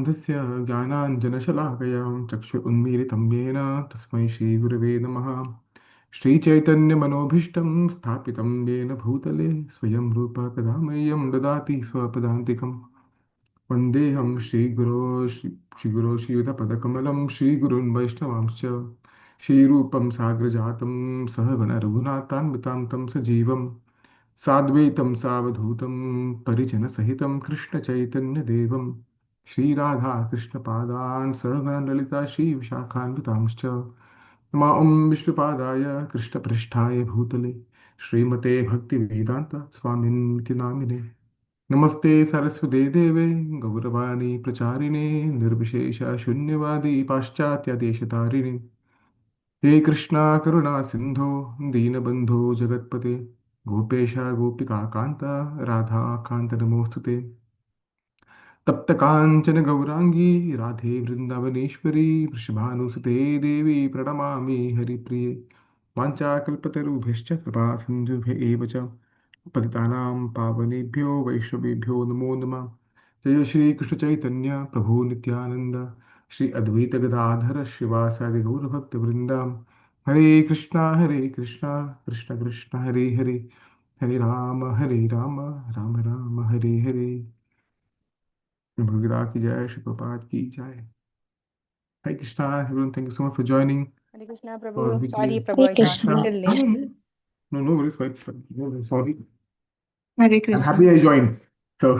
समाधानान्धस्य ज्ञानाञ्जनशलाकयां चक्षु उन्मीलितं येन तस्मै श्रीगुरवे नमः। श्रीचैतन्यमनोभीष्टं स्थापितं येन भूतले स्वयं रूपः कदा मह्यं ददाति स्वपदान्तिकम्। वन्देऽहं श्रीगुरो श्रीयुतपदकमलं श्रीगुरुन् वैष्णवांश्च श्रीरूपं साग्रजातं सहगणरघुनाथान्वितां तं सजीवं साद्वैतं सावधूतं परिजनसहितं कृष्णचैतन्यदेवं श्रीराधाकृष्णपादान् सहगणललिता श्रीविशाखान्वितांश्च नमां विष्णुपादाय कृष्णपृष्ठाय भूतले श्रीमते भक्तिवेदान्त स्वामिनिति नामिने। नमस्ते सरस्वते देवे गौरवाणी प्रचारिणे निर्विशेष शून्यवादी पाश्चात्यदेशतारिणे। हे कृष्णा करुणा सिंधो दीनबंधो जगत्पते गोपेश गोपिकान्त राधा कान्त नमोस्तुते। तप्त कांचन गौरांगी राधे वृंदावनेश्वरी वृषभानुसुते देवी प्रणमामि हरिप्रिये। वाञ्छाकल्पतरुभ्यश्च कृपा सिन्धुभ्य एव च पतितानां पावनेभ्यो वैष्णवेभ्यो नमो नमः। जय श्री कृष्ण चैतन्य प्रभु नित्यानंद श्री अद्वैत गदाधर श्रीवासादि गौरभक्तवृंदा। हरे कृष्णा कृष्ण कृष्ण हरे हरे हरे राम राम राम हरे हरे। भगवद की जय, श्री प्रभात की जय। Hi Krishna, everyone. Thank you so much for joining. Hare Krishna, Prabhu. For Sorry, weekly Prabhu, I joined Krishna. little No, late. no worries. Fine. No worries, sorry. Hare I'm Krishna. happy I joined. So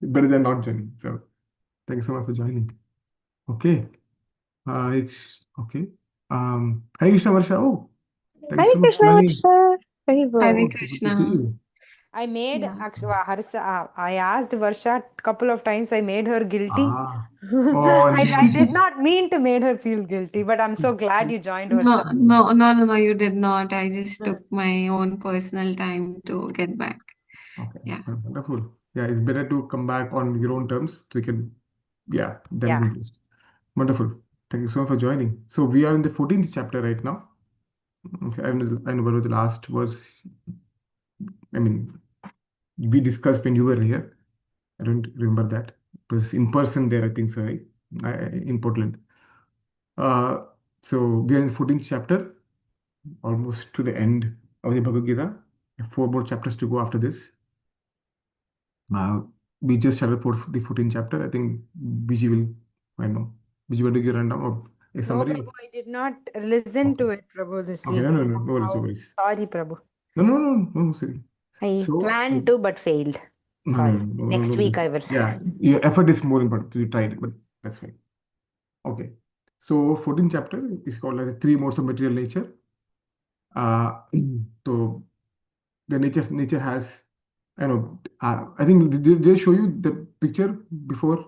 better than not joining. So thank you so much for joining. Okay. Okay. Hi Krishna Varsha. Oh, thank you Hare so much for Krishna, joining. Varsha. Very good. Hare Oh, good to see Krishna. you. I made Yeah. Harsha. I asked Varsha a couple of times. I made her guilty. Ah. Oh, I did not mean to make her feel guilty, but I'm so glad you joined, Varsha. No, you did not. I just took my own personal time to get back. Okay. Yeah. Wonderful. Yeah, it's better to come back on your own terms so you can, yeah, delve Yeah. into this. Wonderful. Thank you so much for joining. So we are in the 14th chapter right now. Okay, I know what was the last verse. I mean, we discussed when you were here. I don't remember that. It was in person there, I think so, right? In Portland. Uh, so we are in the 14th chapter, almost to the end of the Bhagavad Gita. 4 more chapters to go after this. Uh, we just started the 14th chapter. I think BG will, I don't know, BG will give a rundown or a No, summary. Prabhu, I did not listen to it, Prabhu, this Okay, week. no worries, no worries. Sorry, Prabhu. No, sorry. I So, planned to, but failed. no, Sorry. no Next week I worries. will. Yeah, your effort is more important. So you tried, but that's fine. Okay. So 14th chapter is called as the three modes of material nature. Uh, so the nature has, I know, I think did they show you the picture before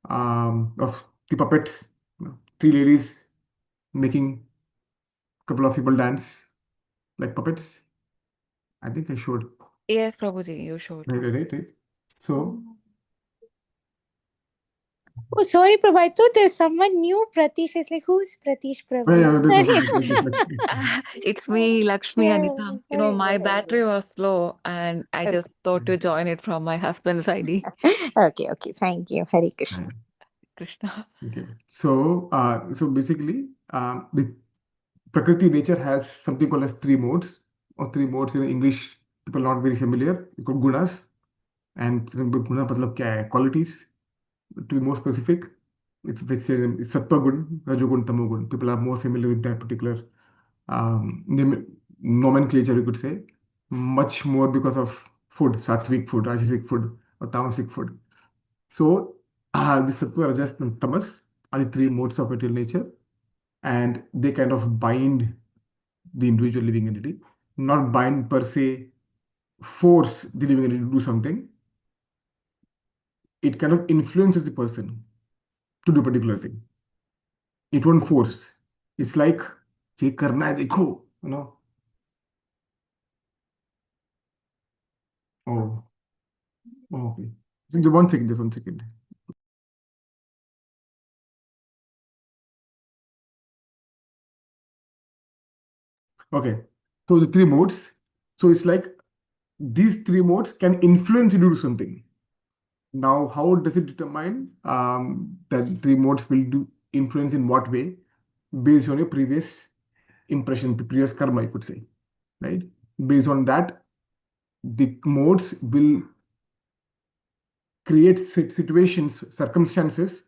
of the puppets, three ladies making a couple of people dance like puppets. I think I showed. Yes, Prabhuji, you showed. Right. So, Oh, sorry, Prabhu. I thought there's someone new, Pratish. It's like, who's Pratish, Prabhu? It's me, Lakshmi Yeah, Anita. You know, sorry, my Prabhu. battery was slow and I just thought to join it from my husband's ID. Okay. Thank you. Hare Krishna. Krishna. okay. So, basically, the Prakriti nature has something called as three modes, or three modes in English. People not very familiar. You call gunas, and guna matlab kya hai? Qualities. To be more specific, if it's sattva gun, rajogun, tamogun, people are more familiar with that particular nomenclature, you could say, much more because of food, sattvic food, rajasic food, or tamasic food. So, the sattva, rajas, and tamas are the three modes of material nature, and they kind of bind the individual living entity, not bind per se, force the living entity to do something. It kind of influences the person to do a particular thing. It won't force. It's like, ये करना है देखो, you know. Oh, okay. So just 1 second. Okay. So the three modes. So it's like these three modes can influence you to do something. Now, how does it determine that three modes will do influence in what way? Based on your previous impression, previous karma, you could say, right? Based on that, the modes will create situations, circumstances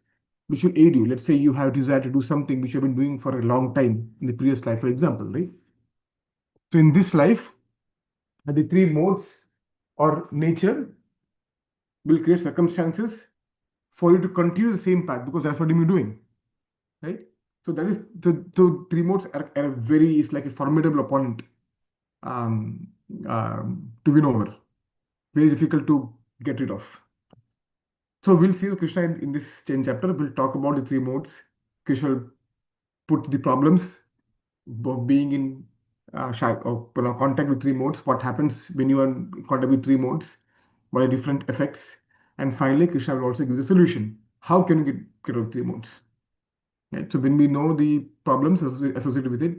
which will aid you. Let's say you have desire to do something which you have been doing for a long time in the previous life, for example, right? So in this life, the three modes or nature will create circumstances for you to continue the same path because that's what you're doing, right? So that is the three modes are a very, it's like a formidable opponent um, to win over. Very difficult to get rid of. So we'll see Krishna in this 10th chapter. We'll talk about the three modes. Krishna will put the problems of being in contact with three modes. What happens when you are in contact with three modes? What are different effects? And finally, Krishna will also give the solution. How can you get rid of three modes? Right? So when we know the problems associated with it,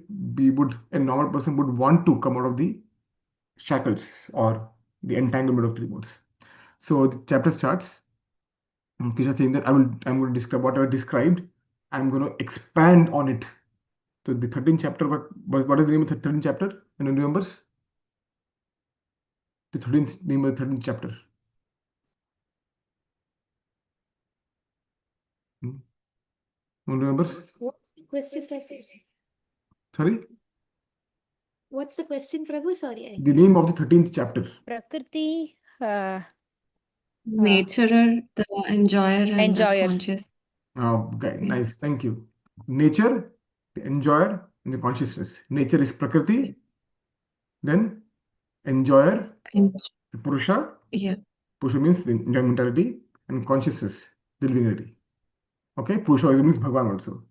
a normal person would want to come out of the shackles or the entanglement of three modes. So the chapter starts. Krishna saying that I'm going to describe what I described. I'm going to expand on it. So the 13th chapter, what is the name of the 13th chapter? Anyone remembers? The 13th name of the 13th chapter. Anyone remembers? What's the question, Prabhu? Sorry? What's the question, Prabhu? Sorry, The name of the 13th chapter. Prakriti, Naturer, the enjoyer, and the enjoyer. conscious. Oh, okay, Yeah. nice. Thank you. Nature, the enjoyer, and the consciousness. Nature is Prakriti, then enjoyer, And the Purusha. yeah. Purusha means the enjoymentality, and consciousness, the living entity. Okay, Purusha means Bhagavan also.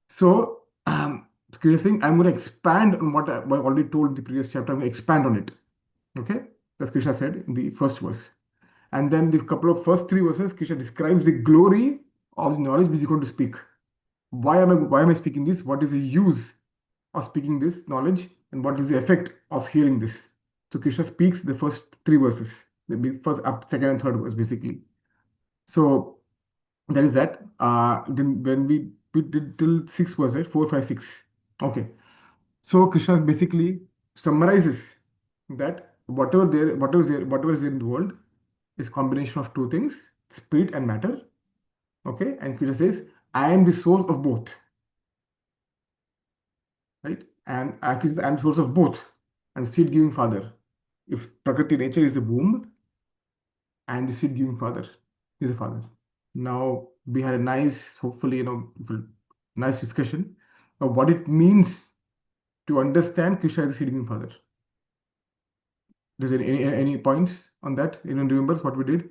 So, Krishna is saying, I'm going to expand on what I already told in the previous chapter. I'm going to expand on it. Okay, that's Krishna said in the first verse. And then the couple of first three verses, Krishna describes the glory of the knowledge which he's going to speak. Why am I speaking this? What is the use of speaking this knowledge? And what is the effect of hearing this? So Krishna speaks the first three verses, the first, second, and third verse, basically. So that is that. Then when we did till six verse, right? 4, 5, 6. Okay. So Krishna basically summarizes that whatever is in the world is combination of two things, spirit and matter. Okay, and Krishna says, I am the source of both. Right? And actually I am the source of both. And seed giving father. If Prakriti nature is the womb, and the seed giving father is the father. Now we had a nice, hopefully, nice discussion of what it means to understand Krishna as the seed giving father. Does any points on that? Anyone remembers what we did?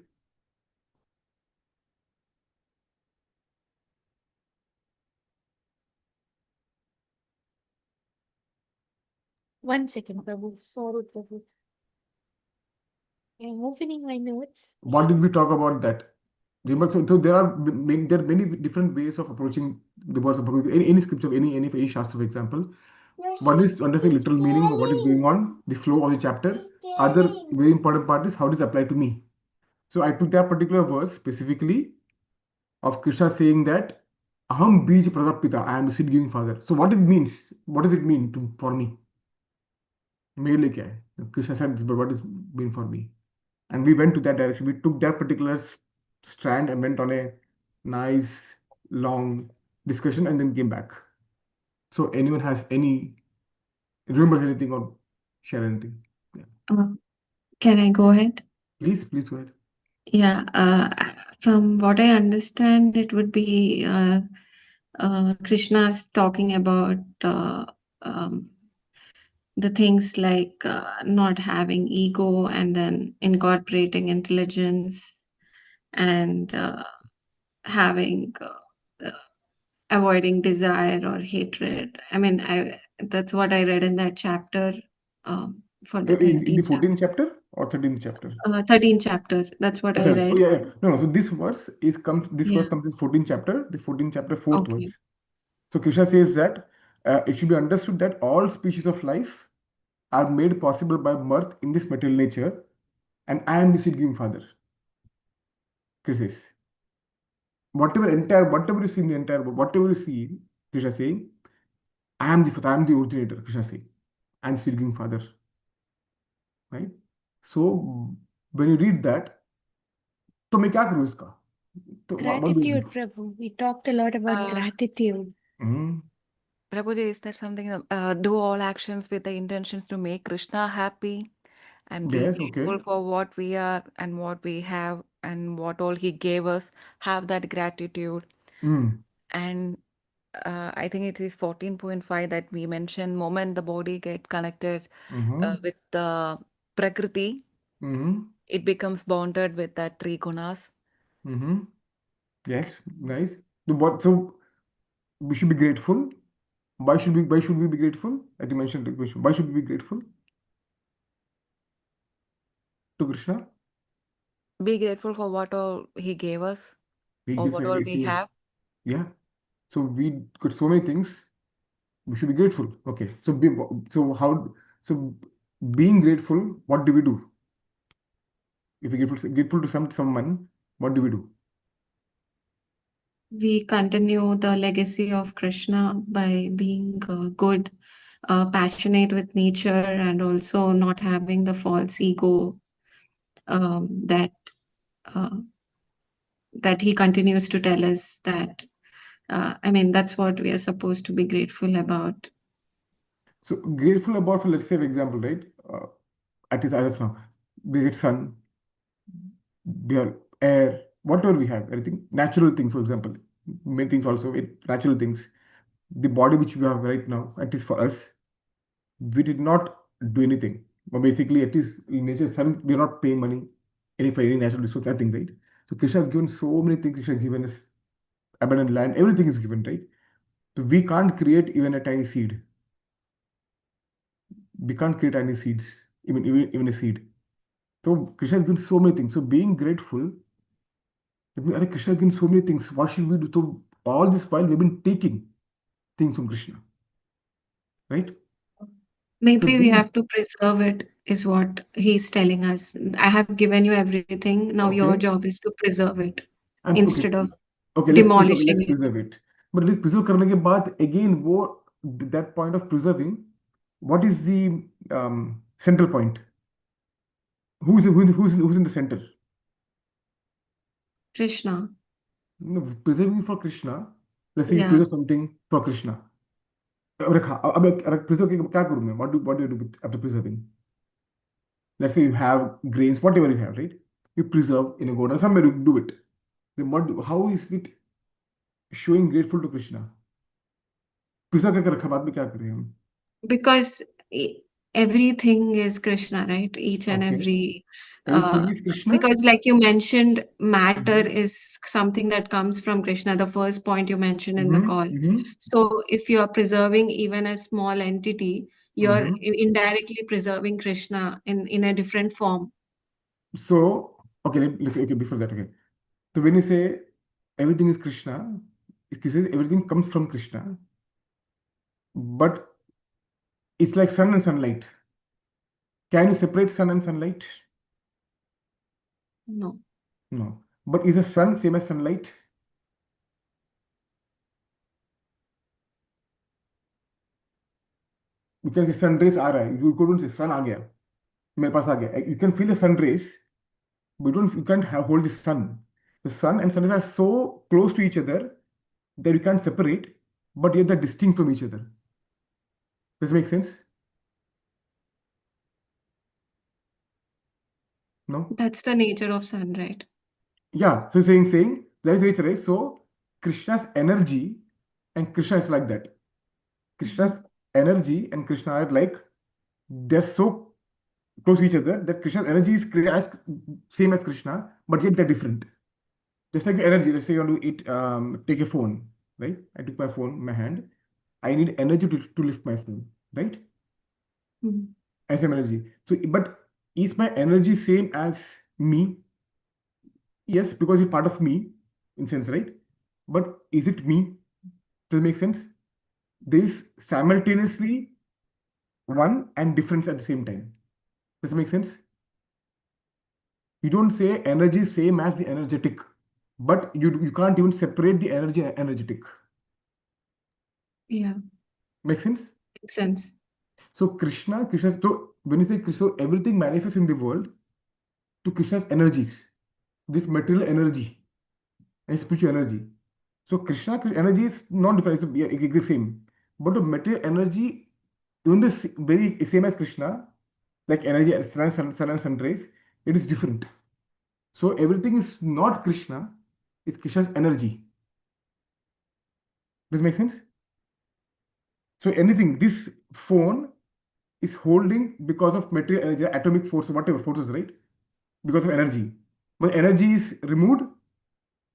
One second, Prabhu. Sorry, Prabhu. I'm opening my notes. What did we talk about that? Remember, so there are many different ways of approaching the words of Bhagavad Gita. Any scripture, any shastra, for example. One is to understand literal meaning of what is going on, the flow of the chapter. Other very important part is how does it apply to me. So I took that particular verse specifically of Krishna saying that Aham Bij Pradapita, I am the seed giving father. So what it means, what does it mean for me? मेरे लिए क्या है? Krishna said this, but what is mean for me? And we went to that direction. We took that particular strand and went on a nice long discussion and then came back. So anyone has remembers anything or share anything? Yeah. Can I go ahead? Please go ahead. Yeah. From what I understand, it would be Krishna's talking about the things like not having ego and then incorporating intelligence and having avoiding desire or hatred. I mean, that's what I read in that chapter for the In the 13th 14th chapter or 13th chapter? 13th chapter. That's what I Okay. read. Oh, yeah. No. So this verse Yeah. verse comes in 14th chapter, the 14th chapter, 4th Okay. verse. So Krishna says that it should be understood that all species of life are made possible by birth in this material nature, and I am the seed giving father. Krishna says. Whatever you see in the entire world, whatever you see, Krishna saying, I am the Father, I am the originator, Krishna saying. I am speaking Father. Right? So when you read that, तो मैं क्या करूँ इसका? तो what do you Gratitude, do? Prabhu. We talked a lot about Uh, gratitude. Prabhuji, is that something? Do all actions with the intentions to make Krishna happy and be Yes, grateful okay. for what we are and what we have and what all He gave us. Have that gratitude. Mm. And I think it is 14.5 that we mentioned. Moment the body get connected Mm-hmm. with the Prakriti, Mm-hmm. it becomes bonded with that three gunas. Mm-hmm. Yes, nice. So we should be grateful. Why should we be grateful? As you mentioned the question. Why should we be grateful to Krishna? Be grateful for what all He gave us He or gives what me all like we say, have. yeah. So we got so many things. We should be grateful. Okay. So being grateful, what do we do? If we're grateful to someone, what do we do? We continue the legacy of Krishna by being good, passionate with nature, and also not having the false ego that uh, that he continues to tell us that. I mean, that's what we are supposed to be grateful about. So grateful about, for let's say, for example, right? At least as of now, we get sun, we have air, whatever we have, everything, natural things, for example, many things also, natural things. The body which we have right now, at least for us, we did not do anything. But basically, at least in nature, sun, we are not paying money any for any natural resource, nothing, right? So Krishna has given so many things. Krishna has given us abundant land, everything is given, right? So we can't create even a tiny seed. We can't create any seeds, even a seed. So Krishna has given so many things. So being grateful, Krishna has given so many things. What should we do? So all this while we've been taking things from Krishna, right? So Maybe we being have to preserve it, is what he's telling us. I have given you everything. Now your okay, job is to preserve it and okay, instead of okay. demolishing Let's it. preserve it. But let's preserve करने के बाद again वो that point of preserving. What is the central point? Who's in the center? Krishna. No, preserving for Krishna. Let's say you Yeah. preserve something for Krishna. अब preserve के क्या करूँ मैं? What do you do after preserving? Let's say you have grains, whatever you have, right? You preserve in a godown, somewhere you do it. Then how is it showing grateful to Krishna? Preserve करके रखा बाद में क्या करें हम? Because e- everything is Krishna, right? Each and Okay. every. Everything is Krishna? Because, like you mentioned, matter Mm-hmm. is something that comes from Krishna, the first point you mentioned in the Mm-hmm. call. Mm-hmm. So, if you are preserving even a small entity, you're Mm-hmm. indirectly preserving Krishna in a different form. So, okay, okay, before that, okay. So when you say everything is Krishna, you say everything comes from Krishna, but it's like sun and sunlight. Can you separate sun and sunlight? No. No. But is the sun same as sunlight? You can say sun rays आ रहा है. You couldn't say sun आ गया. मेरे पास आ गया. You can feel the sun rays, but you can't hold the sun. The sun and sun rays are so close to each other that you can't separate, but yet they're distinct from each other. Does it make sense? No? That's the nature of sun, right? Yeah. So saying there is nature, right? So Krishna's energy and Krishna is like that. Krishna's energy and Krishna are like they're so close to each other that Krishna's energy is as same as Krishna, but yet they're different. Just like the energy, let's say you want to take a phone, right? I took my phone in my hand. I need energy to lift my phone, right? Mhm. As same energy. So, but is my energy same as me? Yes, because it's part of me, in sense, right? But is it me? Does it make sense? There is simultaneously one and difference at the same time. Does it make sense? You don't say energy is same as the energetic. but you can't even separate the energy and energetic. Yeah, Make sense? makes sense. So Krishna, so when you say Krishna, so everything manifests in the world to Krishna's energies, this material energy and spiritual energy. So Krishna's energy is not different, it's the same. But the material energy, even the very same as Krishna, like energy, sun and sun rays, it is different. So everything is not Krishna, it's Krishna's energy. Does it make sense? So anything, this phone is holding because of material energy, atomic force, whatever forces, right? Because of energy. When energy is removed,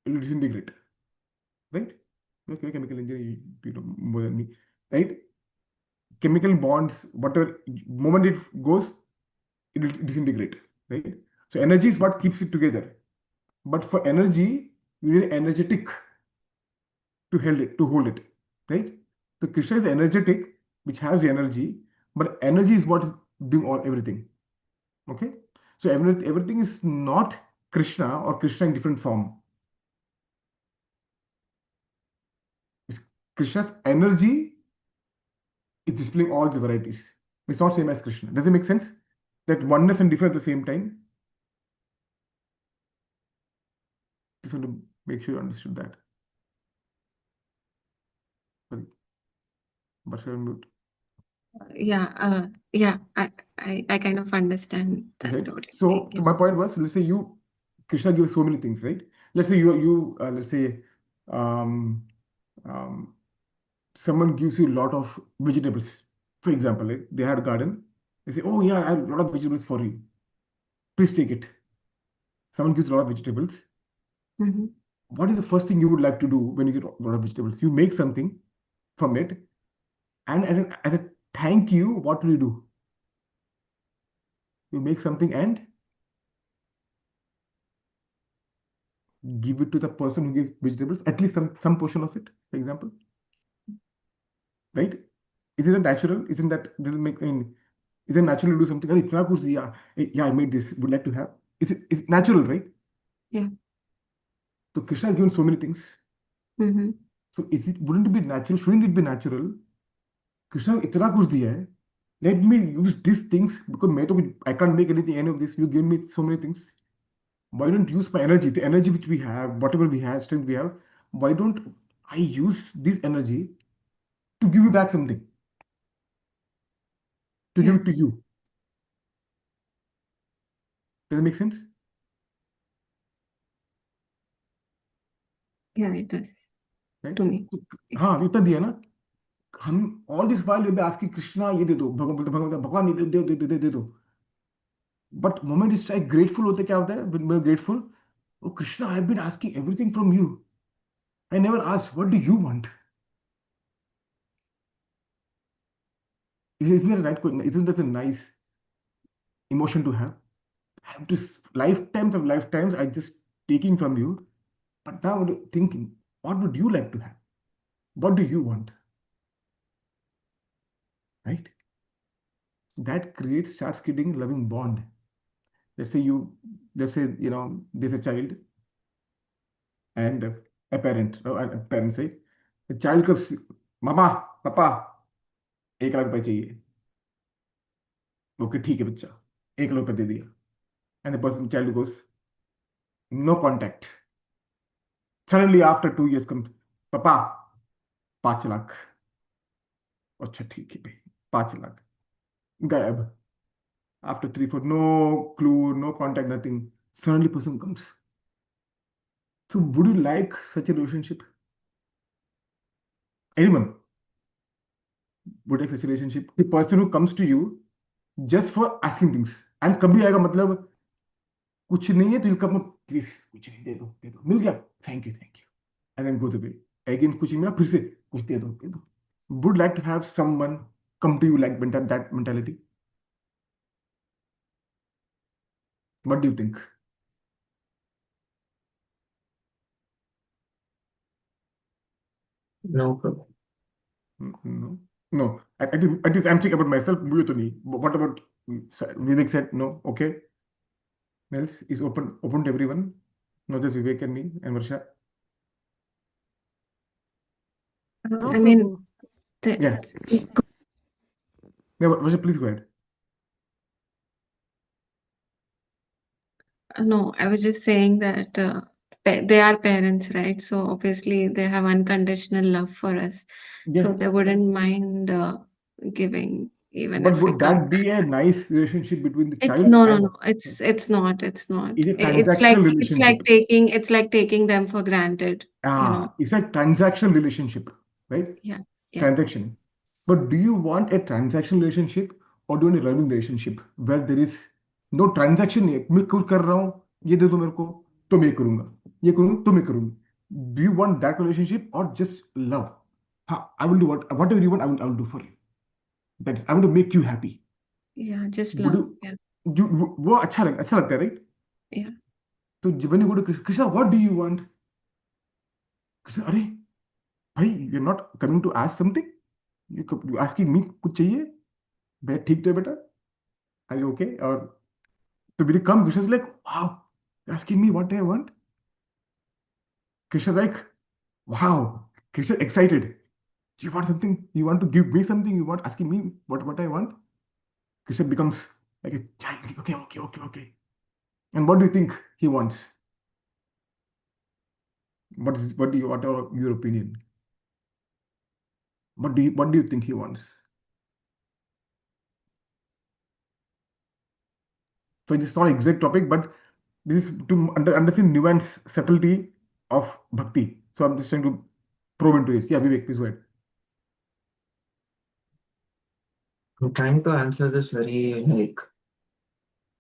it will disintegrate, right? Okay, chemical engineer, you know more than me, right? Chemical bonds, whatever, moment it goes, it will disintegrate, right? So energy is what keeps it together. But for energy, you need energetic to hold it, right? So Krishna is energetic, which has the energy, but energy is what is doing all everything. Okay, so everything is not Krishna or Krishna in different form. It's Krishna's energy is displaying all the varieties. It's not same as Krishna. Does it make sense? That oneness and different at the same time. Just want to make sure you understood that. Sorry, but you're on mute. Yeah, I kind of understand that Right. what you're So, saying. so my point was, let's say Krishna gives so many things, right? Let's say let's say, um, um, someone gives you a lot of vegetables. For example, like they had a garden. They say, "Oh yeah, I have a lot of vegetables for you. Please take it." Someone gives a lot of vegetables. Mm-hmm. What is the first thing you would like to do when you get a lot of vegetables? You make something from it, and as a thank you, what will you do? You make something and give it to the person who gives vegetables, at least some portion of it, for example, right? Isn't that natural? Isn't that doesn't make I mean, is it natural to do something? "Arey, itna kuch diya. Yeah, I made this. Would like to have." Is natural, right? Yeah. So Krishna has given so many things. Mm-hmm. So wouldn't it be natural? Shouldn't it be natural? Krishna itna kuch diya hai. Let me use these things because I can't make any of this. You give me so many things. Why don't use my energy, the energy which we have, whatever we have, strength we have? Why don't I use this energy to give you back something, to give Yeah. it to you? Does it make sense? Yeah, it does Right? to me. तो हाँ इतना दिया ना हम all this while we'll be asking Krishna ये दे दो भगवान ये दे दो but moment is like grateful होते क्या होता है when we're grateful oh Krishna I've been asking everything from you I never asked what do you want isn't that right isn't that a nice emotion to have I have this lifetimes I just taking from you but now I'm thinking what would you like to have what do you want right that creates starts creating loving bond let's say let's say there's a child and a parent a parent say the child comes mama papa 1 lakh रुपए चाहिए okay ठीक है बच्चा 1 लाख रुपए दे दिया and the person child goes no contact suddenly after 2 years comes papa 5 lakh अच्छा ठीक है भाई 5 लाख गायब after 3 4 no clue no contact nothing suddenly person comes so would you like such a relationship anyone would like such a relationship the person who comes to you just for asking things and कभी आएगा मतलब कुछ नहीं है तो you'll come please कुछ नहीं दे दो मिल गया thank you and then go to bed again कुछ नहीं मिला फिर से कुछ दे दो would like to have someone come to you like that mentality what do you think No, Prabhu. no no at least I'm thinking about myself मुझे तो नहीं what about Vivek said no okay else is open to everyone Not just Vivek and me and Varsha. I Yes. mean, Yeah. Yeah, Varsha, please go ahead. no, I was just saying that they are parents, right? So obviously they have unconditional love for us. So Yeah. they wouldn't mind giving, even But if we would come that be a nice relationship between the It's child no, no, and no. It's not. It's not. it's a It's transactional relationship? it's like taking them for granted, you know. It's a transactional relationship, right? Yeah, yeah. Transaction. But do you want a transactional relationship or do you want a loving relationship where there is no transaction? नहीं है, मैं कुछ कर रहा हूँ, ये दे दो मेरे को, तो मैं ये करूँगा, ये करूँ तो मैं करूँगी. Do you want that relationship or just love? हाँ, I will do whatever you want. I will do for you. That's I want to make you happy. Yeah, just Would love. you? Yeah, वो अच्छा लगता है, right? yeah. So when you go to Krishna, what do you want? Krishna, अरे भाई, you're not coming to ask something. You asking me कुछ चाहिए? भाई ठीक तो है बेटा. Are you okay? Or so when you come, Krishna's like, wow, you're asking me what I want. Krishna's like, wow. Krishna's excited. You want something? You want to give me something? You want asking me what I want? Krishna becomes like a child. Like, okay, okay, okay, okay. And what do you think he wants? What are your opinion? What do you think he wants? So it's not exact topic, but this is to understand nuance, subtlety of bhakti. So I'm just trying to probe into this. Yeah, Vivek, please go ahead. I'm trying to answer this very like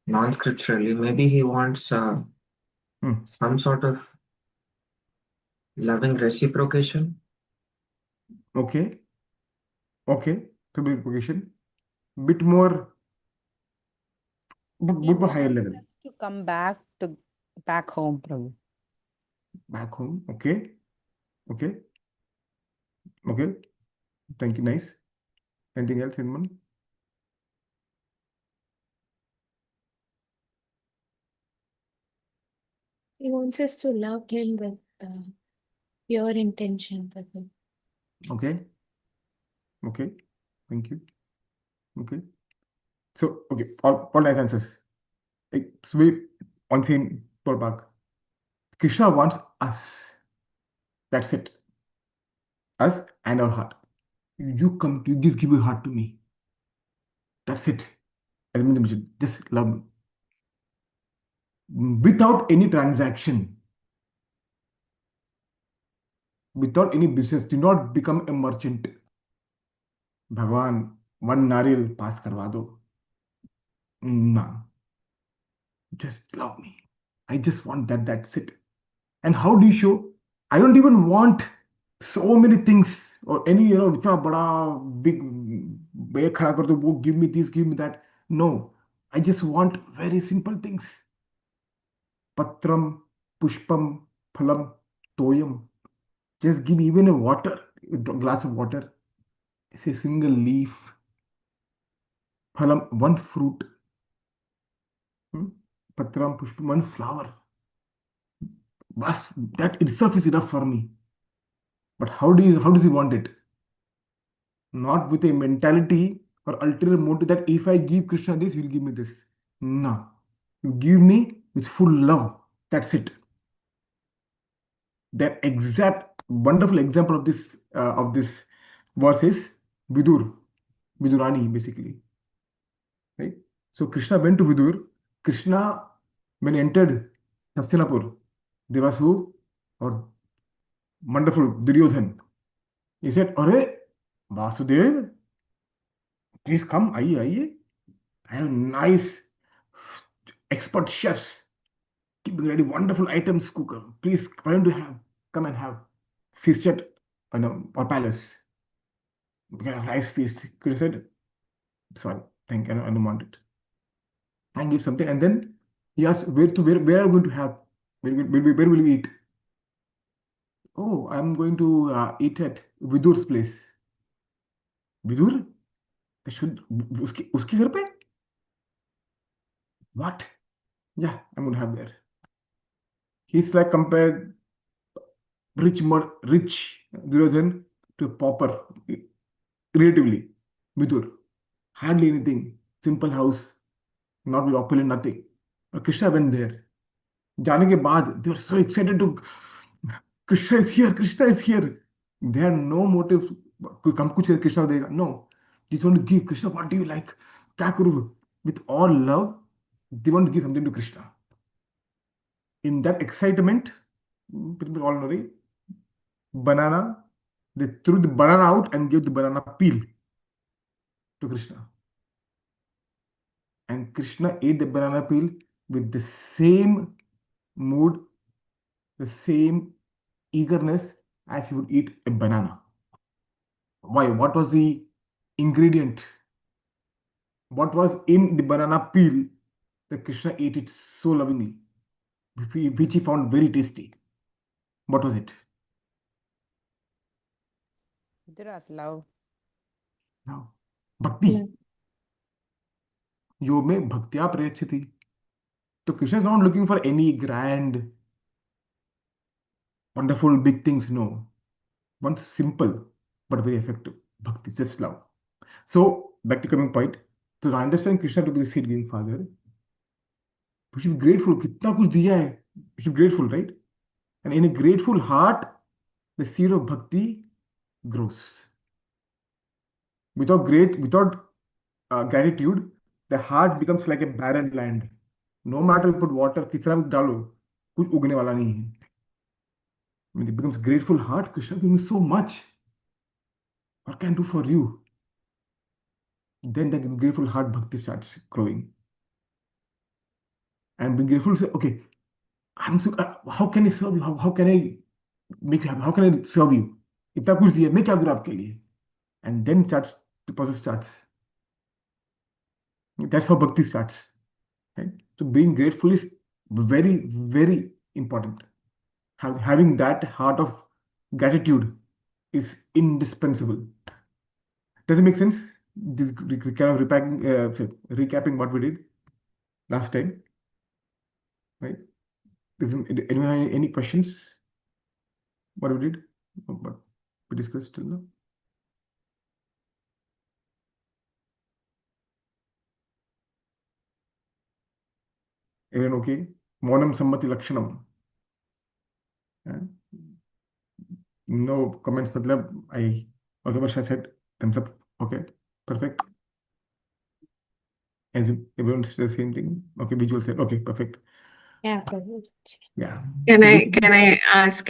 non-scripturally. Maybe he wants some sort of loving reciprocation. Okay. Okay. So bifurcation. Bit more, He bit more higher wants level. us to come back home, Prabhu. Back home. Okay. Okay. Okay. Thank you. Nice. Anything else, Hinman? He wants us to love him with pure intention, Prabhu. Okay. Okay. Thank you. Okay. So, okay. All nice answers. So we on same ballpark. Krishna wants us. That's it. Us and our heart. You just give your heart to me. That's it. As I mentioned, just love me. Without any transaction, without any business. Do not become a merchant. भगवान, one नारियल पास करवा दो. No, just love me. I just want that. That's it. And how do you show? I don't even want so many things or any, इतना बड़ा big bag खड़ा कर दो, वो give me this, give me that. No, I just want very simple things. Patram, pushpam, phalam, toyam. Just give me even a water, a glass of water. It's a single leaf. Phalam, one fruit. Patram, pushpam, one flower. Bas, that itself is enough for me. But how does he want it? Not with a mentality or ulterior motive that if I give Krishna this, he'll give me this. No. You give me with full love. That's it. The exact wonderful example of this verse is Vidur, Vidurani, basically. Right? So Krishna went to Vidur. Krishna, when he entered Hastinapur, there was who? Or wonderful Duryodhan. He said, Arre, Vasudev, please come, आइए. I have nice expert chefs keeping ready wonderful items, cooker. Please, why don't you come and have feast at our palace. We can have nice feast. Could have said, sorry, thank you, I don't want it. And give something. And then he asked, where are you going to have? Where will you eat? Oh, I'm going to eat at Vidur's place. Vidur? शुद्ध उसके घर पे? What? Yeah, I'm going to have there. He's like compared rich Duryodhan to a pauper, relatively. Vidur, hardly anything, simple house, not with opulent, nothing. But Krishna went there. जाने के बाद they were so excited to Krishna is here, Krishna is here. They had no motive. हम कुछ कृष्णा को देगा. No, they just want to give Krishna. What do you like? क्या करूँ? With all love, they want to give something to Krishna. In that excitement, people all know it. Banana. They threw the banana out and gave the banana peel to Krishna. And Krishna ate the banana peel with the same mood, the same eagerness as he would eat a banana. Why? What was the ingredient? What was in the banana peel that Krishna ate it so lovingly, which he found very tasty? What was it? Vidura's love. No. Bhakti. Love. योग में भक्तिया प्रेरित थी. So Krishna is not looking for any grand, wonderful, big things. No. One simple but very effective. Bhakti, just love. So, back to coming point. So, I understand Krishna to be the seed giving father. We should be grateful. कितना कुछ दिया है. We should be grateful, right? And in a grateful heart, the seed of bhakti grows. Without gratitude, the heart becomes like a barren land. No matter you put water, कितना भी डालो, कुछ उगने वाला नहीं है. When it becomes grateful heart, Krishna gives me so much. What can I do for you? Then that grateful heart bhakti starts growing. And being grateful, say, okay, how can I serve you? How can I make you happy? How can I serve you? इतना कुछ दिया, मैं क्या करूँ आपके लिए? And then starts the process starts. That's how bhakti starts. Right? So being grateful is very, very important. Having that heart of gratitude is indispensable. Does it make sense? This kind of recapping what we did last time, right? Does anyone have any questions? What we did? What we discussed till now? Everyone okay? Monam sammati lakshanam. Yeah? No comments. Matlab, okay, Varsha said thumbs up. Okay, perfect. As everyone said the same thing. Okay, visual said okay, perfect. Yeah, Prabhu. Yeah. Can So I basically, can I ask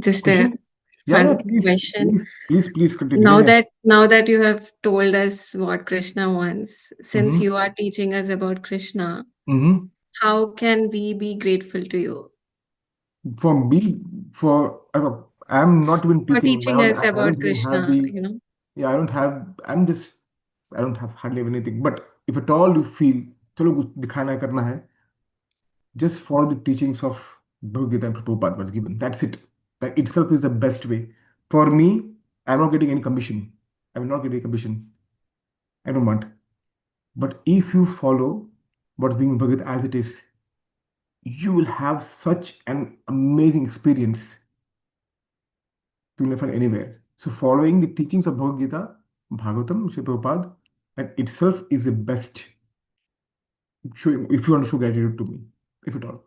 just a question? Yeah, fun please, question? please continue. Yeah, yeah. Now that you have told us what Krishna wants, since Mm-hmm. you are teaching us about Krishna, Mm-hmm. how can we be grateful to you For me, I'm not even for teaching. teaching us I about don't even have Krishna? the. Yeah, I don't have. I don't have hardly anything. But if at all you feel, चलो कुछ दिखाना है करना है, just follow the teachings of Bhagavad Gita and Prabhupada was given. That's it. That itself is the best way. For me, I'm not getting any commission. I will not get any commission. I don't want. But if you follow what's being Bhagavad Gita as it is, you will have such an amazing experience you will never find anywhere. So following the teachings of Bhagavad Gita, Bhagavatam, Sri Prabhupada, that itself is the best. If you want to show gratitude to me, if at all.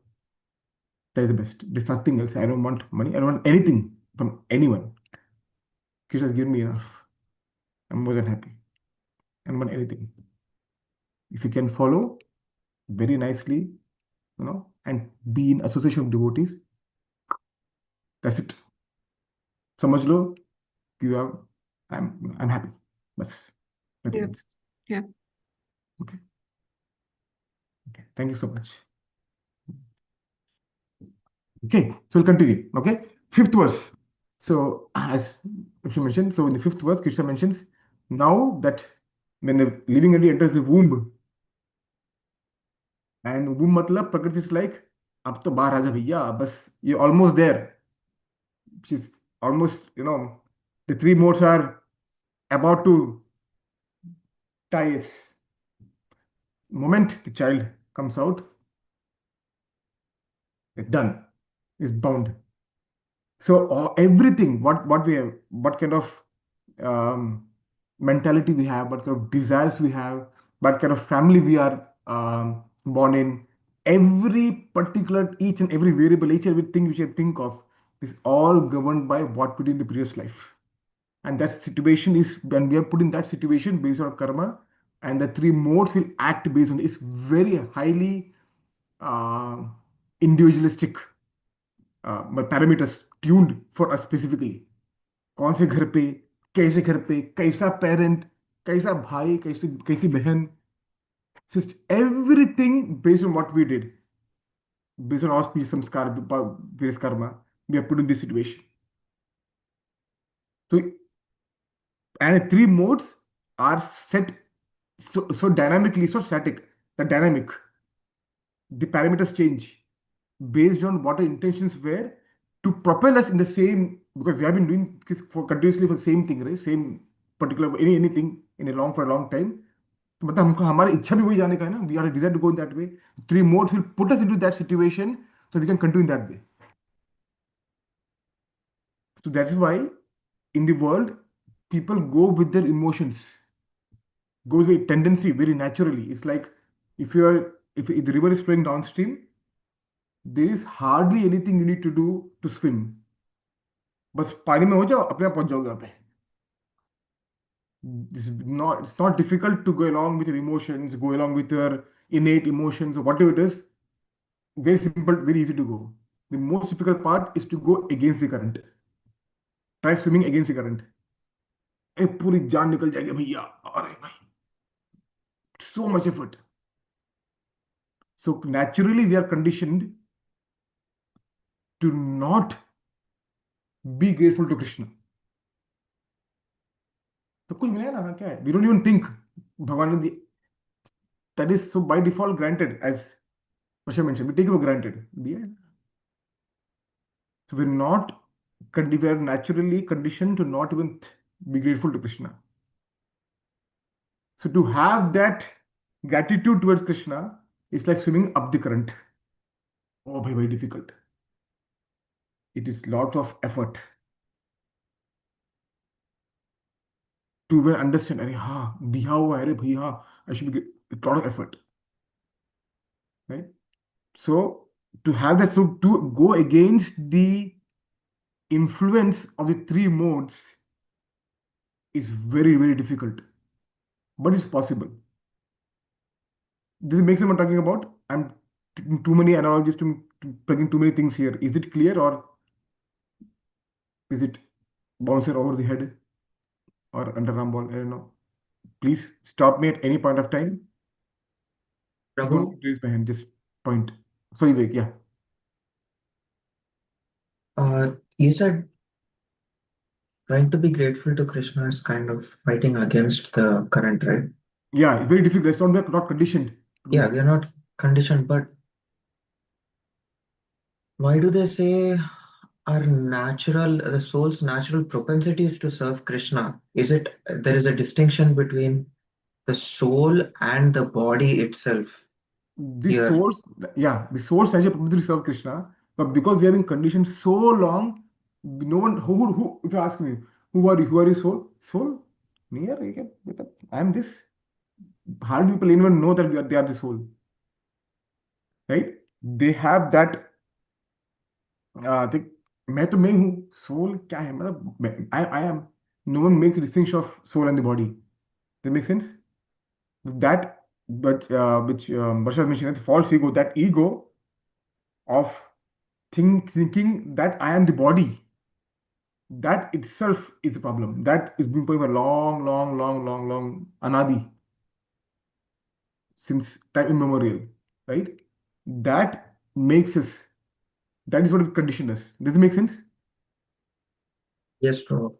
That is the best. There's nothing else. I don't want money. I don't want anything from anyone. Krishna has given me enough. I'm more than happy. I don't want anything. If you can follow very nicely, and be in association of devotees, that's it. समझ लो कि you are, I'm happy. बस nothing Yeah. else. Yeah. Okay. Okay. Thank you so much. Okay, so we'll continue. Okay, fifth verse. So, as Krishna mentioned, so in the fifth verse, Krishna mentions now that when the living entity enters the womb, and womb matlab Prakriti is like, अब तो बाहर आजा भैया, बस you're almost there. She's almost, the three modes are about to tie. Is moment the child comes out, It's done. It's bound. So everything, what we have, what kind of um, mentality we have, what kind of desires we have, what kind of family we are born in, every particular, each and every variable, each and everything which I think of is all governed by what we did in the previous life. And that situation is when we are put in that situation based on karma, and the three modes will act based on it's very highly uh, individualistic parameters tuned for us specifically. कौन से घर पे, कैसे घर पे, कैसा parent, कैसा भाई, कैसी कैसी बहन, just everything based on what we did, based on our speech samskar, various karma, we are put in this situation. So, and the three modes are set so dynamically, so static. The dynamic, the parameters change based on what our intentions were to propel us in the same, because we have been doing this for continuously for the same thing, right? Same particular anything in a long for a long time. तो मतलब हमको हमारी इच्छा भी वही जाने का है ना. We are desired to go in that way. Three modes will put us into that situation so we can continue in that way. So that's why in the world people go with their emotions, go with a tendency very naturally. It's like if you are if the river is flowing downstream, there is hardly anything you need to do to swim. बस पानी में हो जाओ, अपने आप पहुंच जाओगे वहाँ पे. It's not difficult to go along with your emotions, go along with your innate emotions or whatever it is. Very simple, very easy to go. The most difficult part is to go against the current. Try swimming against the current. ए पूरी जान निकल जाएगी भैया, अरे भाई, so much effort. So naturally we are conditioned to not be grateful to Krishna. तो कुछ मिलेगा ना, क्या है? We don't even think भगवान ने दी. That is so by default granted, as Prashant mentioned. We take it for granted. दिया है. So we are naturally conditioned to not even be grateful to Krishna. So to have that gratitude towards Krishna is like swimming up the current. Oh, very difficult. It is lot of effort to even understand. अरे हाँ, दिया हुआ है, अरे भैया, I should be. A lot of effort, right? So to have that, so to go against the influence of the three modes is very, very difficult, but it's possible. This makes sense what I'm talking about. I'm too many analogies to plugging too many things here. Is it clear or is it bouncer over the head or under ball? I don't know. Please stop me at any point of time. Prabhu, Don't raise my hand. Just point. Sorry, Vivek. Yeah. you said trying to be grateful to Krishna is kind of fighting against the current, right? Yeah, it's very difficult. That's not, we are not conditioned to do Yeah, that. we are not conditioned, but why do they say the soul's natural propensity is to serve Krishna? Is it there is a distinction between the soul and the body itself The here? source, yeah, the source has a propensity to serve Krishna, but because we have been conditioned so long, no one who if you ask me, who are you? Who are you, soul? Soul? Near, I am this. Hardly people even know that they are the soul, right? They have that think, मैं तो मैं हूँ, soul क्या है, मतलब I am. No one makes a distinction of soul and the body. That makes sense? That, but which Varsha mentioned, false ego, that ego of thinking that I am the body, that itself is a problem. That is been going for long, anadi, since time immemorial, right? That makes us, that is what it conditioned us. Does it make sense? Yes, Prabhu.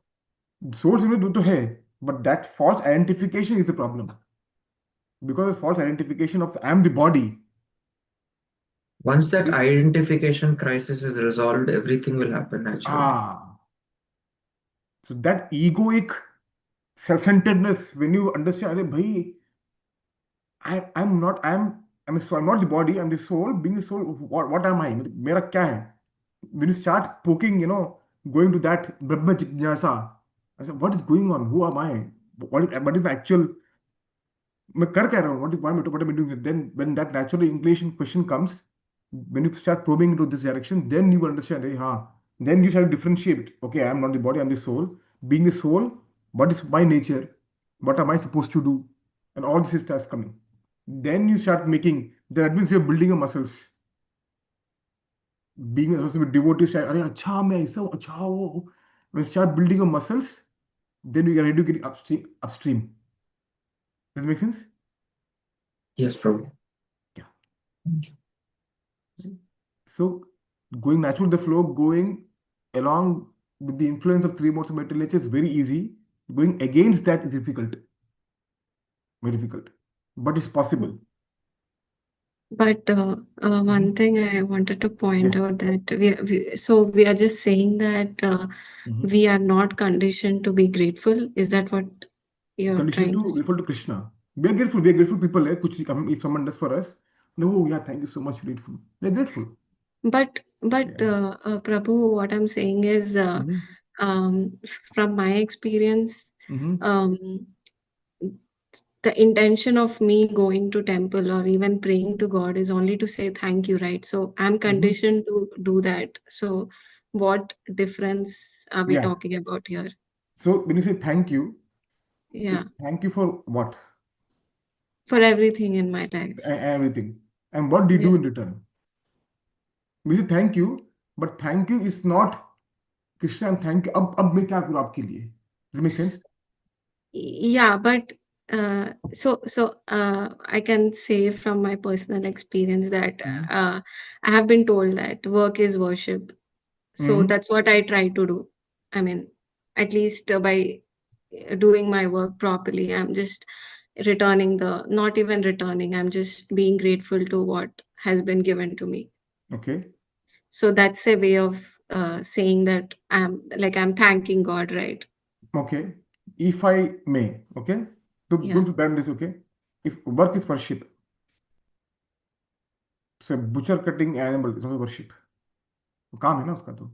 Source में दो तो है, but that false identification is the problem. Because false identification of I am the body. Once that This, identification crisis is resolved, everything will happen naturally. So that egoic self-centeredness, when you understand, अरे भाई, I'm not, I'm I'm not the body, I'm the soul. Being the soul, what am I? मेरा क्या है? When you start poking, going to that Brahma Jignasa, I said, what is going on? Who am I? What is my actual, मैं कर क्या रहा हूँ? What am I doing? Then when that natural English question comes, when you start probing into this direction, then you understand, hey, then you start to differentiate. Okay, I'm not the body, I'm the soul. Being the soul, what is my nature? What am I supposed to do? And all this starts coming. Then you start making, that means you're building your muscles. Being associated with devotees, अरे अच्छा मैं ऐसा हूँ, अच्छा वो. When you start building your muscles, then you are ready to get upstream. Upstream. Does it make sense? Yes, Prabhu. Yeah. So going natural with the flow, going along with the influence of three modes of material nature is very easy. Going against that is difficult, very difficult, but it's possible. But one thing I wanted to point Yes. out that we are just saying that Mhm. we are not conditioned to be grateful. Is that what you're Condition trying to to say? grateful to Krishna. We are grateful. We are grateful people. If someone does for us, no, yeah, thank you so much. Grateful. We are grateful. But Yeah. Prabhu, what I'm saying is, Mm-hmm. from my experience, Mm-hmm. um, the intention of me going to temple or even praying to God is only to say thank you, right? So I'm Mm-hmm. conditioned to do that. So what difference are we Yeah. talking about here? So when you say thank you, Yeah, thank you for what? for everything in my life. Everything. And what do you do Yeah. in return? We say thank you, but thank you is not Krishna I thank you अब मैं क्या करूँ आपके लिए does make sense S- Yeah, but I can say from my personal experience that I have been told that work is worship. So that's what I try to do. I mean, at least by doing my work properly, I'm just not even returning, I'm just being grateful to what has been given to me. Okay So that's a way of saying that I'm thanking God, right? Okay if I may okay तो Yeah. Don't feel bad this okay if work is worship so butcher cutting animal is also worship काम है ना उसका तो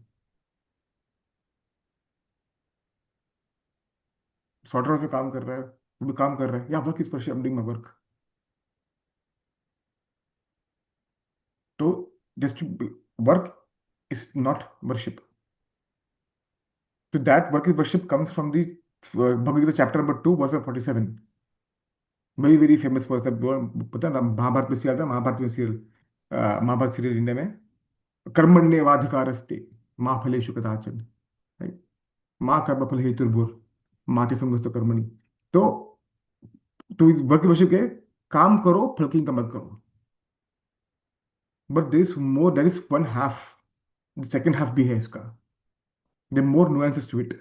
sorter house में काम कर रहा है वो भी काम कर रहा है या work is worship doing my work तो just work is not worship तो that work is worship comes from the Bhagavad Gita chapter number 2 verse 47 very very famous verse है पता है ना महाभारत में सीरियल था महाभारत में सीरियल महाभारत सीरियल इंडिया में कर्मण्येवाधिकारस्ते माँ फलेषु कदाचन राइट माँ कर्मफल हेतुर्भुर माते संगस्तो कर्मणि तो वर्क वर्शिप के काम करो फल की चिंता मत करो but there is more there is one half the second half भी है इसका there more nuances to it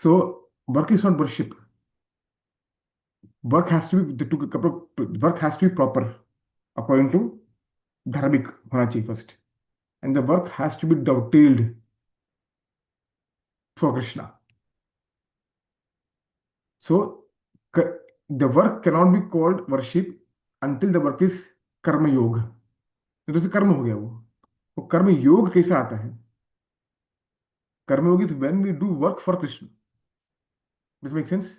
so work is not worship work has to be work has to be proper according to धार्मिक होना चाहिए first and the work has to be dovetailed for Krishna. So the work cannot be called worship until the work is कर्म योग. तो जैसे कर्म हो गया वो कर्म योग कैसे आता है? कर्म योग is when we do work for Krishna. Does it make sense?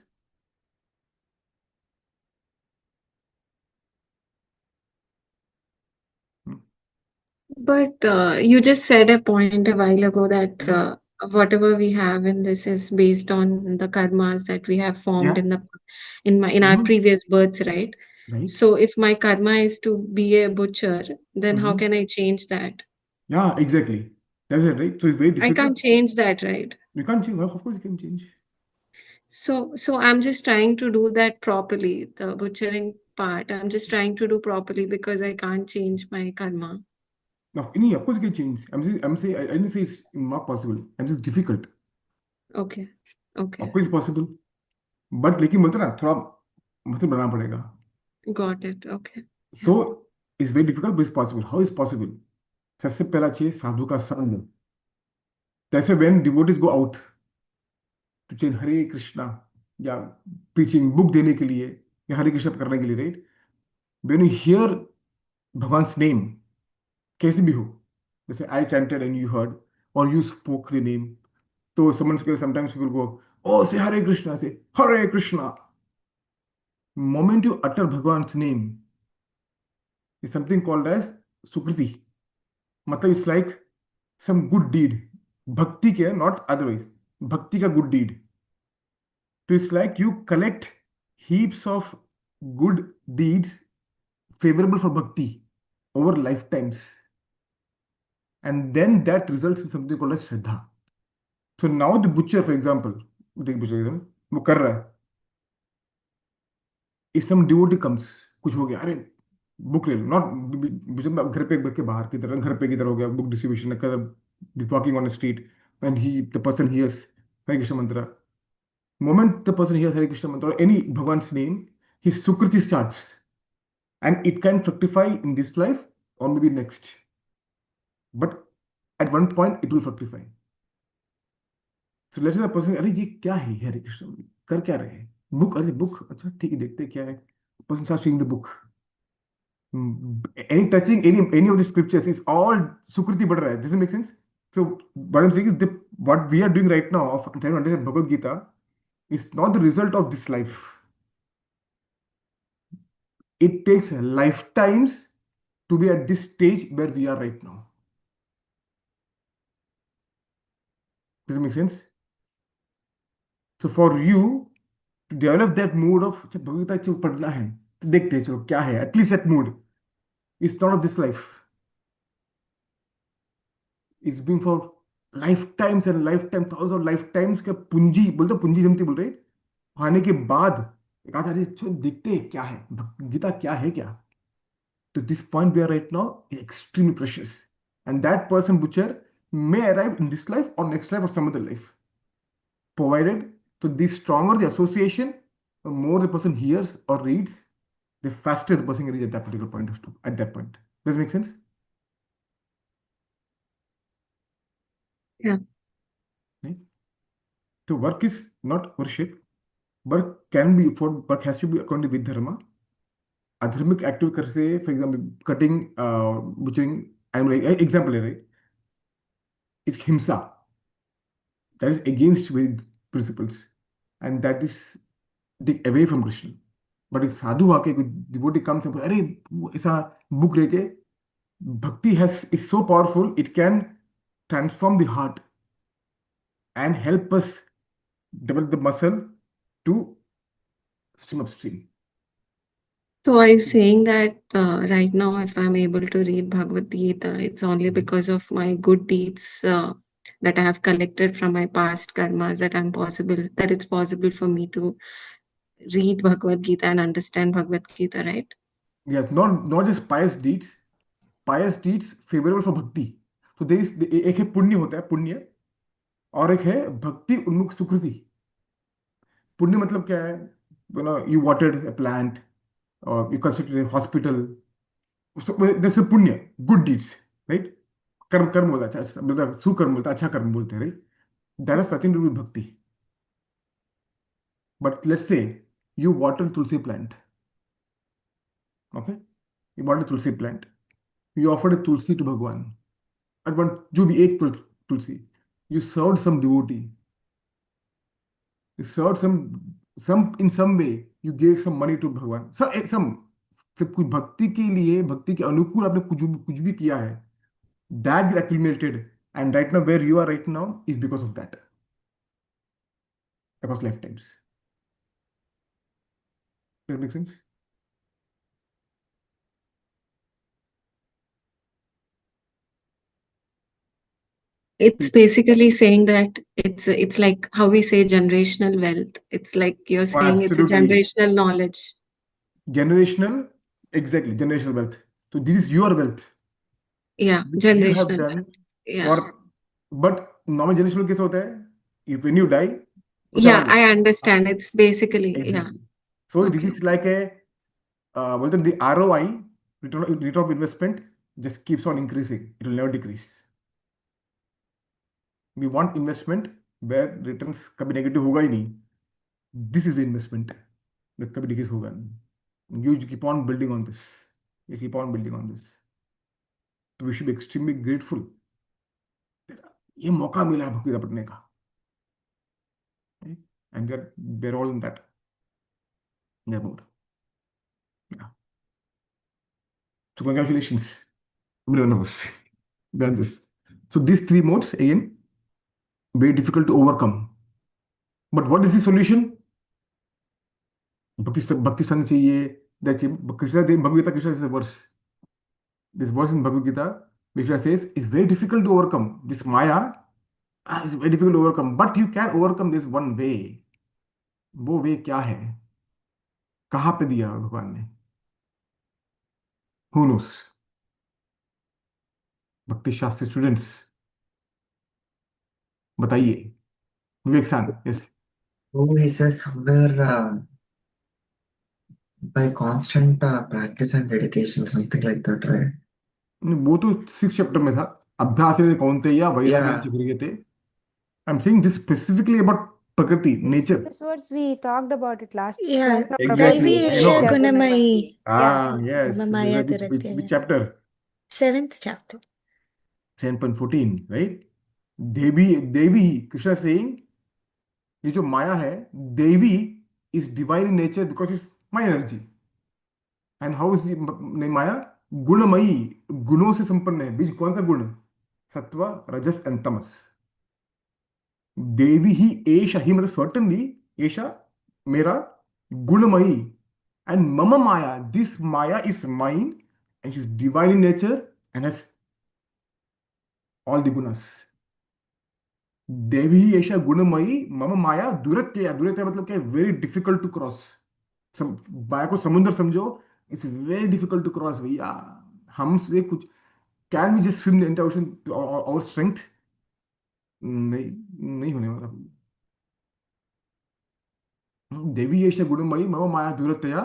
Hmm. But you just said a point a while ago that Hmm. whatever we have in this is based on the karmas that we have formed Yeah. in our Mhm. previous births, right? Right. So if my karma is to be a butcher, then how Mhm. can I change that? Yeah, exactly. That's it, right? So it's very I difficult. can't change that, right? You can't change. Well, of course, you can change. So I'm just trying to do that properly, the butchering part. I'm just trying to do properly because I can't change my karma. No, of course, you can change. I'm saying, I didn't say it's not possible. I'm just difficult. Okay. Of Okay. course, it's possible. But लेकिन बोलते हैं ना थोड़ा मतलब बनाना पड़ेगा. Got it. Okay. Yeah. So it's very difficult, but it's possible. How is possible? सबसे पहला चाहिए साधु का संग. That's why when devotees go out to chant Hare Krishna या preaching book देने के लिए या हरे कृष्ण करने के लिए, right? When you hear Bhagwan's name कैसे भी हो, जैसे I chanted and you heard और यू स्पोक द नेम, तो sometimes people go, oh, say Hare Krishna, say Hare Krishna. Moment you utter Bhagwan's name is something called as Sukriti. मतलब it's like some good deed. Bhakti के, not otherwise. Bhakti का good deed. So it's like you collect heaps of good deeds favorable for bhakti over lifetimes. And then that results in something called as Shraddha. So now the butcher, for example, take butcher example, वो कर रहा है. If some devotee comes, कुछ हो गया, अरे book ले लो, not घर पे बैठ के बाहर की तरह, घर पे की तरह हो गया, book distribution, walking on the street and the person hears Hare Krishna mantra. Moment the person hears Hare Krishna mantra or any Bhagwan's name, his Sukriti starts. And it can fructify in this life or maybe next. But at one point, it will fructify. So let's say the person, अरे ये क्या है हरे कृष्ण, कर क्या रहे हैं, book, अरे book, अच्छा ठीक है, देखते हैं क्या है. Person starts reading the book. Any touching any of the scriptures is all Sukriti बढ़ रहा है. Does it make sense? So what I'm saying is what we are doing right now of trying to understand Bhagavad Gita is not the result of this life. It takes lifetimes to be at this stage where we are right now. Does it make sense? So for you to develop that mood of अच्छा भगवता चलो पढ़ना है, तो देखते हैं चलो क्या है, at least that mood is not of this life. It's been for lifetimes and lifetimes, thousands of lifetimes का पूंजी, बोलते पूंजी जमती बोल रहे, आने के बाद एक आधा चलो देखते हैं क्या है, गीता क्या है क्या. To this point we are right now is extremely precious. And that person, butcher, may arrive in this life or next life or some other life. Provided, so the stronger the association, the more the person hears or reads, the faster the person can reach at that particular point of time, at that point. Does it make sense? Yeah. Right? So work is not worship. Work has to be according to Vidharma. Adharmic active कर से, for example, cutting, butchering, animal, example ले रहे, is himsa. That is against Vedic principles, and that is take away from Krishna. But एक साधु आके कोई devotee comes and अरे ऐसा book लेके, bhakti is so powerful, it can transform the heart and help us develop the muscle to swim upstream. So are you saying that right now, if I'm able to read Bhagavad Gita, it's only because of my good deeds that I have collected from my past karmas that it's possible for me to read Bhagavad Gita and understand Bhagavad Gita, right? Yes, not just pious deeds favorable for bhakti. So there is एक है पुण्य होता है पुण्य, और एक है भक्ति उन्मुख सुकृति. पुण्य मतलब क्या है, you watered a plant or you constructed a hospital. So there's a punya, good deeds, right? कर्म बोलता है, अच्छा मतलब सुकर्म बोलता है, अच्छा कर्म बोलते हैं, right? That has nothing to do with bhakti. But let's say you water tulsi plant, okay? You water tulsi plant. You offered a tulsi to Bhagwan. At one, जो भी एक tulsi, you served some devotee. You served some in some way. You gave some money to Bhagwan. Some सब कुछ भक्ति के लिए, भक्ति के अनुकूल आपने कुछ भी किया है, that is accumulated, and right now where you are right now is because of that, across lifetimes. Does that make sense? It's basically saying that it's like how we say generational wealth. It's like you're Oh, saying it's a absolutely. generational knowledge. Generational, exactly, generational wealth. So this is your wealth, Yeah, which you have generational done wealth. Yeah. for, but normal generational कैसे होता है? If when you die, वो चला Yeah, गया. I understand. It's basically, yeah. Exactly. So this Okay. is like a, well, then the ROI, rate of investment, just keeps on increasing. It will never decrease. We want investment where returns कभी negative होगा ही नहीं. This is the investment that कभी decrease होगा नहीं. You keep on building on this. We keep on building on this. So we should be extremely grateful. ये मौका मिला है भक्ति पढ़ने का. And we're all in that mode. Yeah. So congratulations. Every one of us. Done this. So these three modes, again, very difficult to overcome. But what is the solution? Bhakti Sangh चाहिए. That's Krishna, Bhagavad Gita, Krishna is a verse. This verse in Bhagavad Gita, Krishna says, it's very difficult to overcome. This Maya is very difficult to overcome. But you can overcome this one way. वो वे क्या है? कहाँ पे दिया भगवान ने? Who knows? भक्ति शास्त्र स्टूडेंट्स बताइए. विवेक सान, yes. Oh, he says somewhere by constant practice and dedication, something like that, right? वो तो 6th चैप्टर में था. अभ्यासेन कौन्तेय वैराग्येन Yeah. च गृह्यते. I'm saying this specifically about Prakriti, nature. This words we talked about it last Yeah, class. No, Exactly. Daivi I know. Esha Gunamai Yes. Maya Which chapter? 7th chapter. 10.14, right? Devi, Krishna is saying, ये जो माया है, देवी is divine in nature because it's my energy. And how is the माया? गुणमयी, गुणों से संपन्न है. बीज कौन सा गुण? सत्व, रजस एंड तमस. देवी ही एषा ही मतलब certainly एषा मेरा गुणमयी. And mama maya, this maya is mine and she's divine in nature and has all the gunas. देवी ही ऐसा गुणमयी मम माया दुरत्य. दुरत्य मतलब क्या? Very difficult to cross. माया को समुद्र समझो. It's very difficult to cross भैया. हमसे कुछ can we just swim the entire ocean our strength? नहीं, नहीं होने वाला. देवी ऐसा गुणमयी मम माया दुरत्या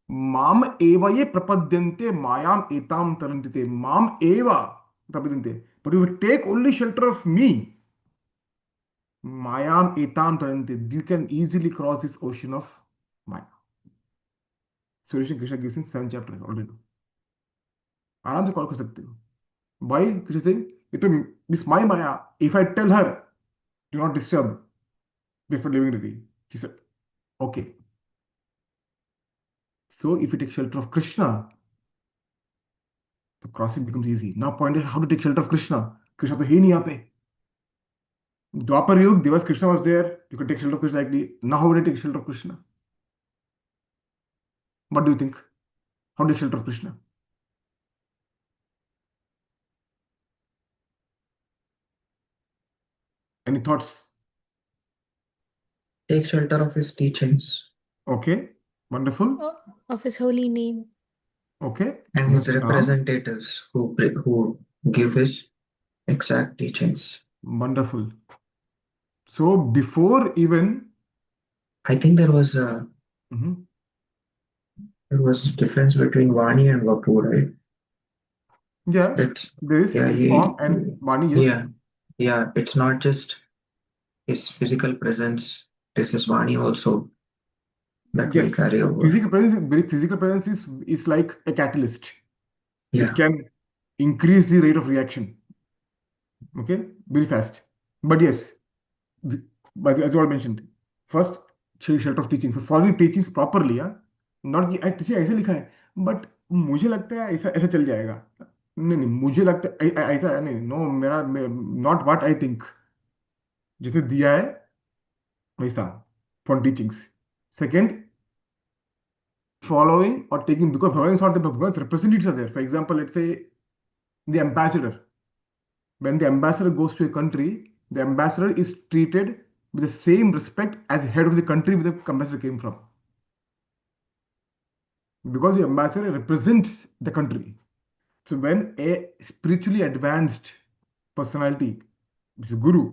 माम एव ये प्रपद्यन्ते मायाम एताम तरन्ते. माम एव प्रपद्यन्ते. But you take only shelter of me. Mayam etam tarante. You can easily cross this ocean of Maya. Solution Krishna gives in 7th chapter already. आराम से कॉल कर सकते हो. Why? Krishna saying, ये तो this my Maya. If I tell her, do not disturb this for living entity. She said, okay. So if you take shelter of Krishna, the crossing becomes easy. Now point is how to take shelter of Krishna. Krishna तो है ही नहीं यहाँ पे. Dwapar Yug, Devas Krishna was there. You could take shelter of Krishna directly. Now how do you take shelter of Krishna? What do you think? How do you take shelter of Krishna? Any thoughts? Take shelter of his teachings Okay, wonderful. Of his holy name. Okay. and his Naam. representatives who give his exact teachings. Wonderful. So before even I think there was a Mhm. difference between Vani and Vapu, right? Yeah, It's there is yeah, this form and Vani, yes. yeah. It's not just his physical presence. This is Vani also that will Yes. carry over. Physical presence is like a catalyst. Yeah. It can increase the rate of reaction. Okay, very fast. But yes, but as you all mentioned, first shelter of teaching. So following teachings properly, yeah, not कि teacher ऐसे लिखा है, but मुझे लगता है ऐसा ऐसा चल जाएगा. नहीं नहीं, मुझे लगता है ऐसा नहीं. नो, मेरा नॉट व्हाट आई थिंक. जैसे दिया है वैसा for teachings. Second, following or taking, because Bhagavan is not the Bhagavan's representatives are there. For example, let's say the ambassador. When the ambassador goes to a country, the ambassador is treated with the same respect as head of the country where the ambassador came from. Because the ambassador represents the country. So when a spiritually advanced personality, which is Guru,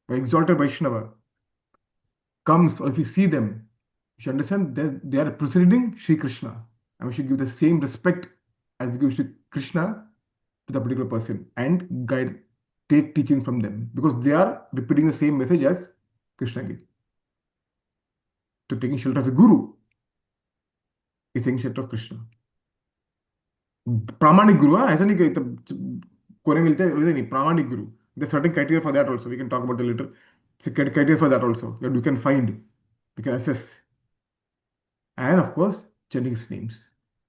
or exalted Vaishnava, comes, or if you see them, you should understand that they are representing Sri Krishna. And we should give the same respect as we give Sri Krishna to the particular person and guide, take teaching from them, because they are repeating the same message as Krishna gave. So taking shelter of a guru is taking shelter of Krishna. प्रामाणिक गुरु, हाँ, ऐसा नहीं कि तब कोने मिलते हैं वैसे नहीं, प्रामाणिक गुरु. There's certain criteria for that also. We can talk about it later. So criteria for that also. You can find, you can assess, and of course, chanting his names.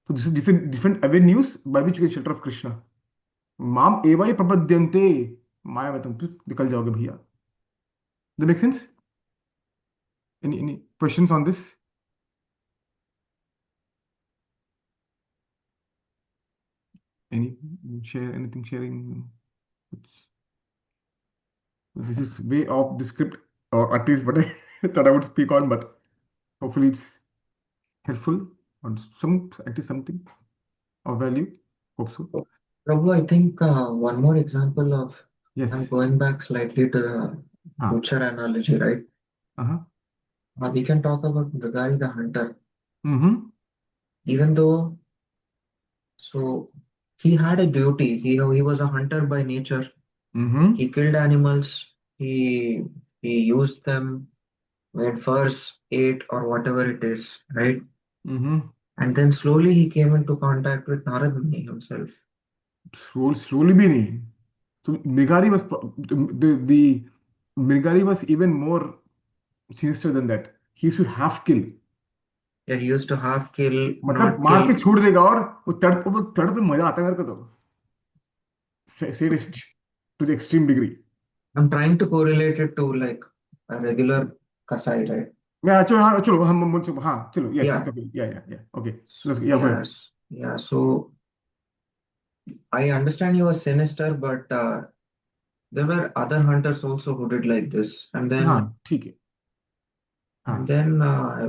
So this is different avenues by which you get shelter of Krishna. माम एवं प्रपद्यन्ते माया में तुम निकल जाओगे भैया. Does that make sense? Any questions on this? Any share anything sharing? This is way off the script, or at least what I thought I would speak on, but hopefully it's helpful or some at least something of value. Hope so. So, Prabhu, I think one more example of, I'm Yes. going back slightly to the Ah. butcher analogy, right? Uh-huh. We can talk about Brigari the hunter. Mm-hmm. Even though, so he had a duty. He was a hunter by nature. Mm-hmm. He killed animals. He used them, made furs, ate, or whatever it is, right? Mm-hmm. And then slowly he came into contact with Narad Muni himself. Slowly भी नहीं. So Mrigari was the Mrigari was even more sinister than that. He used to half kill. Yeah, he used to half kill, मतलब not मार kill. के छोड़ देगा, और वो तड़ पे मजा आता है मेरे को तो. Sadist to the extreme degree. I'm trying to correlate it to like a regular Kasai, right? Yeah, चलो हाँ चलो, yes, Yeah, okay, yeah, okay, let's go. Yeah, go ahead. yes, yeah. So I understand he was sinister, but there were other hunters also who did like this. हाँ ठीक है. And हाँ. then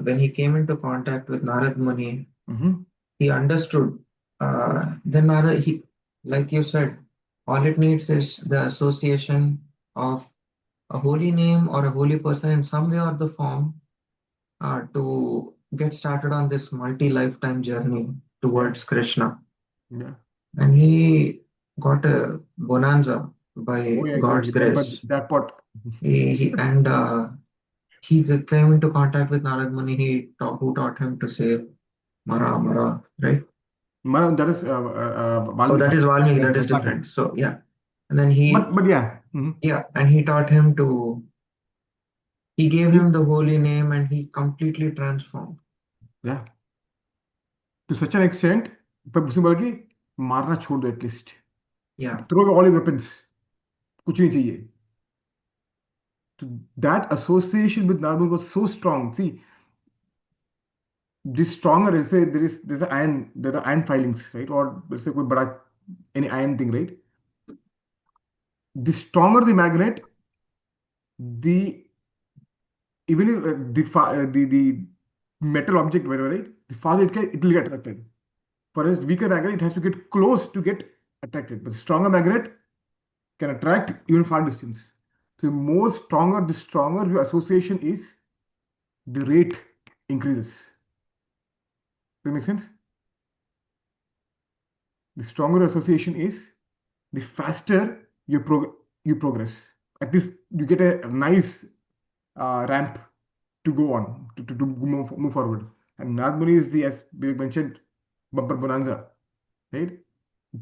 when he came into contact with Narad Muni, Mm-hmm. he understood. Then Narad, he, like you said, all it needs is the association of a holy name or a holy person in some way or the form to get started on this multi-lifetime journey Yeah, towards Krishna. yeah. And he got a bonanza Oh by yeah, God's exactly. grace. Jackpot. He came into contact with Narad Muni. Who taught him to say Mara Mara, right? That is Oh, that Valmiki. is Valmiki. That That is does not different. happen. So yeah, and then he But yeah. Mm-hmm. yeah, and he taught him to. He gave him the holy name, and he completely transformed. Yeah. To such an extent, पर उसने बोला कि मारना छोड़ दो at least. Yeah, Throw away all your weapons. कुछ नहीं चाहिए. That association with Narbal was so strong. See, this stronger, let's say there are iron filings, right? Or let's say कोई बड़ा any iron thing, right? The stronger the magnet, the even if, the metal object, whatever, right? The farther it will get attracted. For a weaker magnet, it has to get close to get attracted. But stronger magnet can attract even far distance. So the stronger your association is, the rate increases. Does that make sense? The stronger association is, the faster you progress. At least you get a nice ramp to go on to move forward. And Nagmuni is the, as we mentioned, bumper bonanza, right?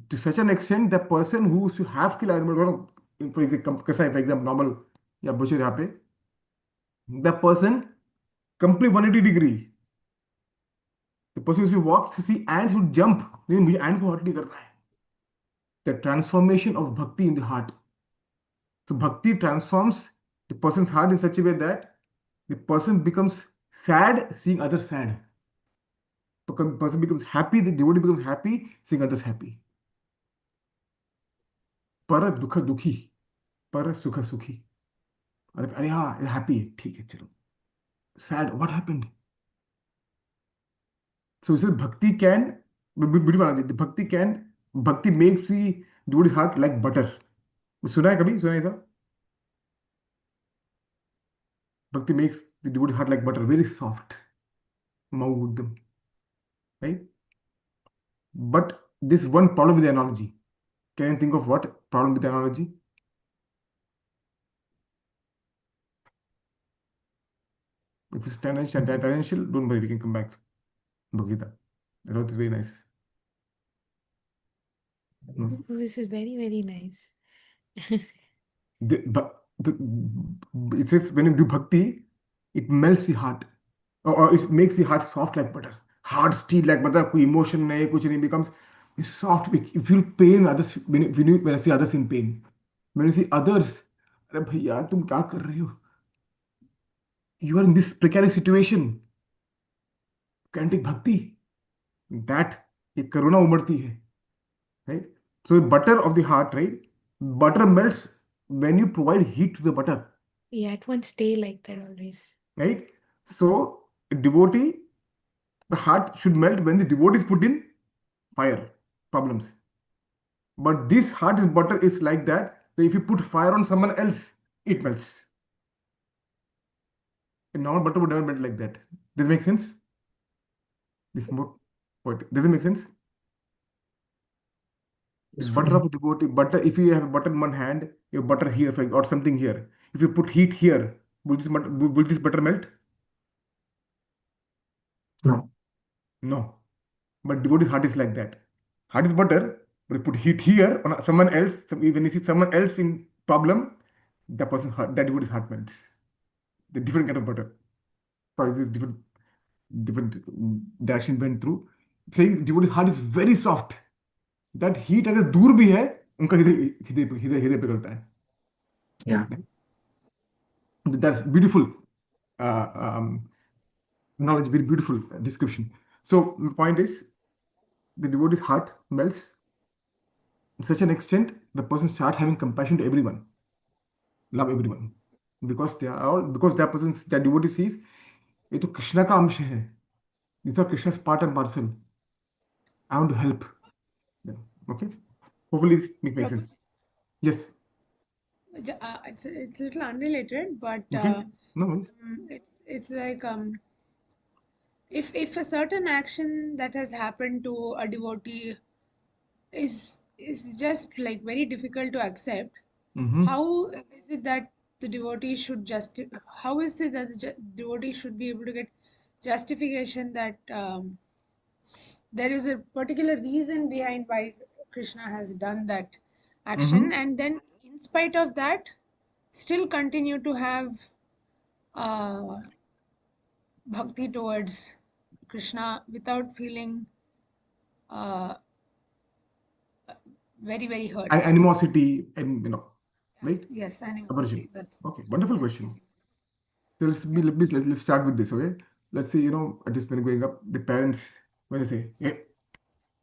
To such an extent, the person who used to have kill animal, for example, Kasai, for example, normal, yeah, butcher यहाँ पे, the person complete 180 degree. The person used to walk to see ants would jump. नहीं मुझे ant को hurt नहीं करना है. The transformation of bhakti in the heart. So bhakti transforms the person's heart in such a way that the person becomes sad seeing others sad. The person becomes happy, the devotee becomes happy seeing others happy. पर दुख दुखी, पर सुख सुखी. अरे हाँ happy है, ठीक है चलो. Sad, what happened? So bhakti can, the bhakti makes the devotee's heart like butter. सुना है कभी, सुना है ऐसा? Bhakti makes the devotee's heart like butter, very soft, mauv ekdam, right? But this one problem with the analogy. Can you think of what problem with the analogy? If it's tangential, don't worry, we can come back. Bhagavad Gita. I thought it's very nice. No. This is very, very nice. It says when you do bhakti, it melts the heart, or it makes the heart soft like butter. Hard steel like butter, कोई emotion नहीं, कुछ नहीं, becomes soft. You feel pain others when I see others in pain. When you see others, अरे भैया तुम क्या कर रहे हो? You are in this precarious situation. Can take bhakti. That एक करुणा उमड़ती है, right? So butter of the heart, right? Butter melts when you provide heat to the butter, Yeah, it won't stay like that always. right? So a devotee, the heart should melt when the devotee is put in fire problems. But this heart is butter is like that. If you put fire on someone else, it melts. And normal butter would never melt like that. Does it make sense? This more point. Does it make sense? Butter of a devotee, butter. If you have butter in one hand, you have butter here or something here. If you put heat here, will this butter melt? No. No. But devotee's heart is like that. Heart is butter, but you put heat here on someone else. When you see someone else in problem, that person's heart, that devotee's heart melts. The different kind of butter. Sorry, this different direction went through. Saying devotee's heart is very soft. That heat अगर दूर भी है, उनका हृदय हृदय हृदय हृदय पिघलता है. Yeah. That's beautiful. Knowledge, very beautiful description. So the point is, the devotee's heart melts to such an extent the person starts having compassion to everyone, love everyone, because they are all that devotee sees ये तो कृष्णा का अंश है. These are Krishna's part and parcel. I want to help them. Okay. Hopefully this makes Prabhu, sense. Yes. it's a little unrelated, but Okay. No worries. it's like if a certain action that has happened to a devotee is just like very difficult to accept, Mm-hmm. how is it that the devotee should how is it that the devotee should be able to get justification that there is a particular reason behind why Krishna has done that action, Mm-hmm. and then in spite of that still continue to have uh, bhakti towards Krishna without feeling uh, very, very hurt. Animosity and right? Yes, Aversion. animosity. That's Okay. Wonderful that's question. easy. So let's start with this. Okay. Let's say at this point going up, the parents when they say, hey,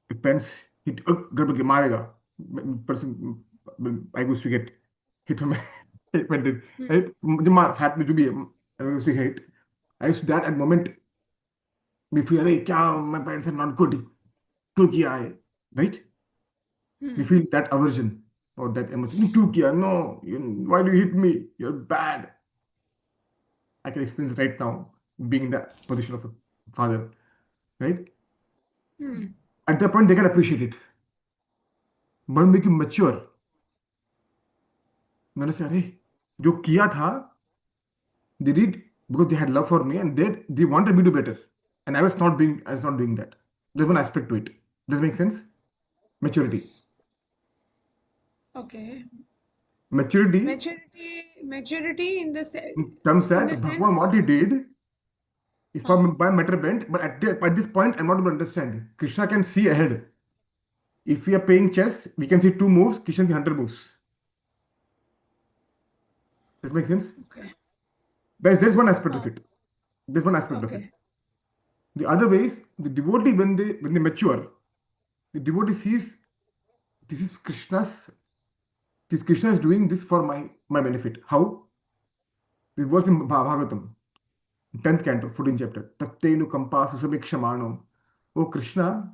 the parents hit गड़बड़ के मारेगा person I used to get hit on my head when did right मुझे मार हाथ में जो भी है I used to hit. I used to that at moment we feel अरे क्या my parents are not good क्यों किया है right we feel that aversion or that emotion you क्यों किया no why do you hit me you're bad. I can experience right now being in the position of a father right at that point they can appreciate it but make you mature. मैंने से अरे जो किया था they did because they had love for me and they wanted me to better and I was not doing that. There's one aspect to it. Does it make sense? Maturity. Okay. Maturity Maturity in the comes in that the sense Bhagwan what he did is for by matter bent, but at this point I'm not able to understand. Krishna can see ahead. If we are playing chess, we can see 2 moves, Krishna see 100 moves. Does it make sense? okay. There's one aspect of it. There's one aspect of it. Okay. The other way is the devotee when they mature, the devotee sees this is Krishna is doing this for my benefit. How? This verse in Bhagavatam, 10th canto, 14th chapter. Tattenu kampa susamikshamaano. Oh Krishna,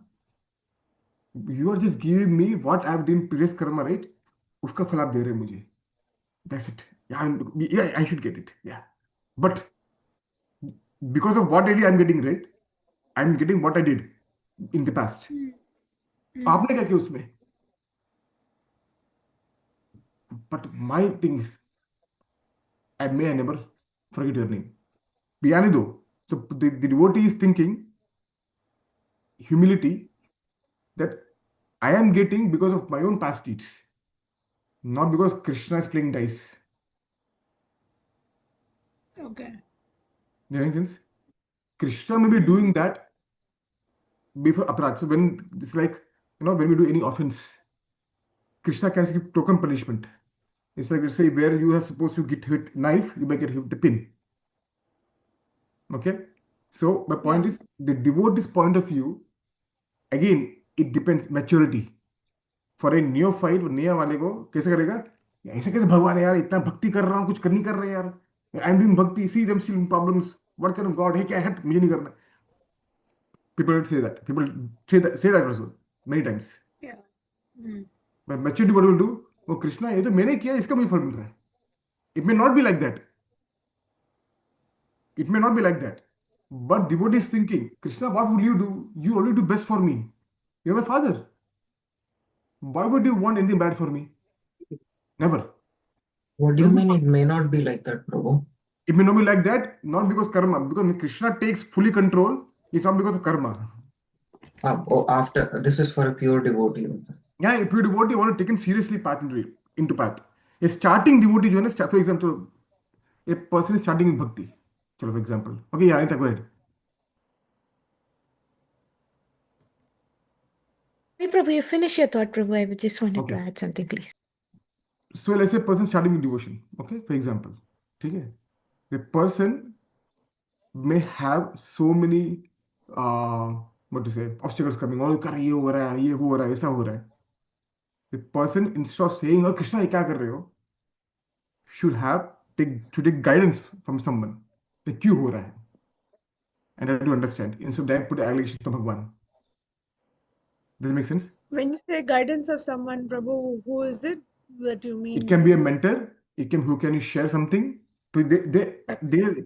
you are just giving me what I've done previous karma, right? उसका फल आप दे रहे हैं मुझे. That's it. Yeah, I should get it. Yeah. But because of what I did, I'm getting right. I'm getting what I did in the past. आपने क्या किया उसमें? But my thing is, I never forget your name. Biyani do. So the devotee is thinking humility that I am getting because of my own past deeds, not because Krishna is playing dice. Okay. Does that make sense? Krishna may be doing that before aparat. So when it's like, when we do any offense, Krishna can give token punishment. It's like, let's say, where you are supposed to get hit knife, you may get hit with the pin. Okay? So my point Yeah. is, the devotee's point of view, again, it depends maturity. For a neophyte, नया वाले को कैसे करेगा, ऐसे कैसे भगवान है यार, इतना भक्ति कर रहा हूँ, कुछ कर नहीं कर रहे यार, आई एम डूइंग भक्ति, see them still problems, what kind of God है, क्या है, मुझे नहीं करना. People say that. People say that also many times. Yeah. Mm. But maturity, what will do? वो कृष्णा ये तो मैंने किया, इसका मुझे फल मिल रहा है. It may not be like that. It may not be like that. But devotee is thinking, Krishna, what will you do? You only do best for me. You're my father. Why would you want anything bad for me? Never. What do you Never mean before. it may not be like that, Prabhu? It may not be like that, not because karma, because when Krishna takes fully control, it's not because of karma. After this is for a pure devotee. Yeah, if you devotee want to take it seriously path into path. A starting devotee, जो है ना, for example, a person is starting in bhakti. चलो, for example. Okay, yeah, Anita, go ahead. Hey, Prabhu, you finish your thought, Prabhu. I just wanted to Okay. add something, please. So let's say a person starting with devotion. Okay, for example. ठीक है? The person may have so many what to say, obstacles coming. और कर ये हो रहा है, ये हो रहा है, ऐसा हो रहा है. The person, instead of saying, "Oh Krishna, ये क्या कर रहे हो?" should take guidance from someone. कि क्यों हो रहा है? And try to understand instead of that put allegation to Bhagwan. Does it make sense? When you say guidance of someone, Prabhu, who is it that you It mean? can be a mentor. It can who can you share something. So they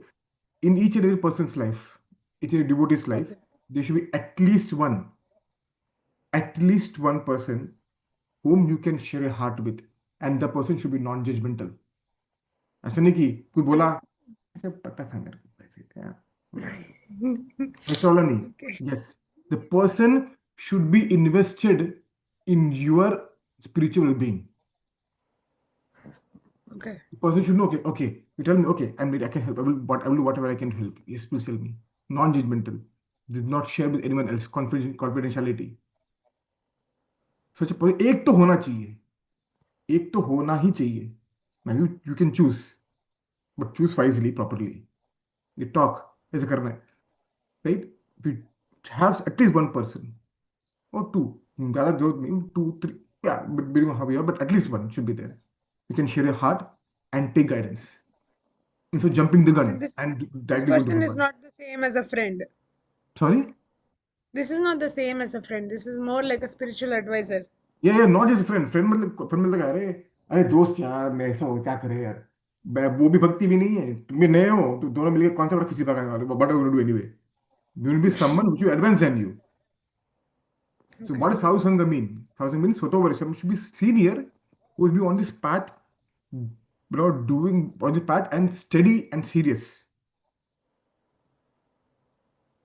in each and every person's life, each and every devotee's life, Okay. there should be at least one person whom you can share a heart with, and the person should be non-judgmental. ऐसा नहीं कि कोई बोला ऐसे पता था मेरे को ऐसे क्या, ऐसा वाला नहीं. Okay. Yes, the person should be invested in your spiritual being. Okay. The person should know, okay, you tell me, okay, I can help. I will do whatever I can to help. Yes, please help me. Non-judgmental. Did not share with anyone else. Confidentiality. So एक तो होना चाहिए. एक तो होना ही चाहिए. Now you can choose, but choose wisely, properly. You talk ऐसे करना है, right? We have at least one person or two. ज़्यादा जरूरत नहीं, 2, 3. Yeah, but we don't have here, but at least one should be there. You can share your heart and take guidance. Instead of jumping the gun And and this directly go to person is Bhagwan. not the same as a friend. Sorry? This is not the same as a friend. This is more like a spiritual advisor. Yeah, not just a friend. Friend मतलब अरे अरे दोस्त यार, मैं ऐसा हो क्या करे यार, वो भी भक्ति भी नहीं है, तुम भी नए हो, तो दोनों मिलकर कौन सा बड़ा खिचड़ी पकाने वाले, what are you going to do anyway? You will be someone which you advance than you. So Okay. what does Sadhu Sangha mean? Sadhu Sangha means Sotovarisham should be senior, who will be on this path, doing on this path and steady and serious.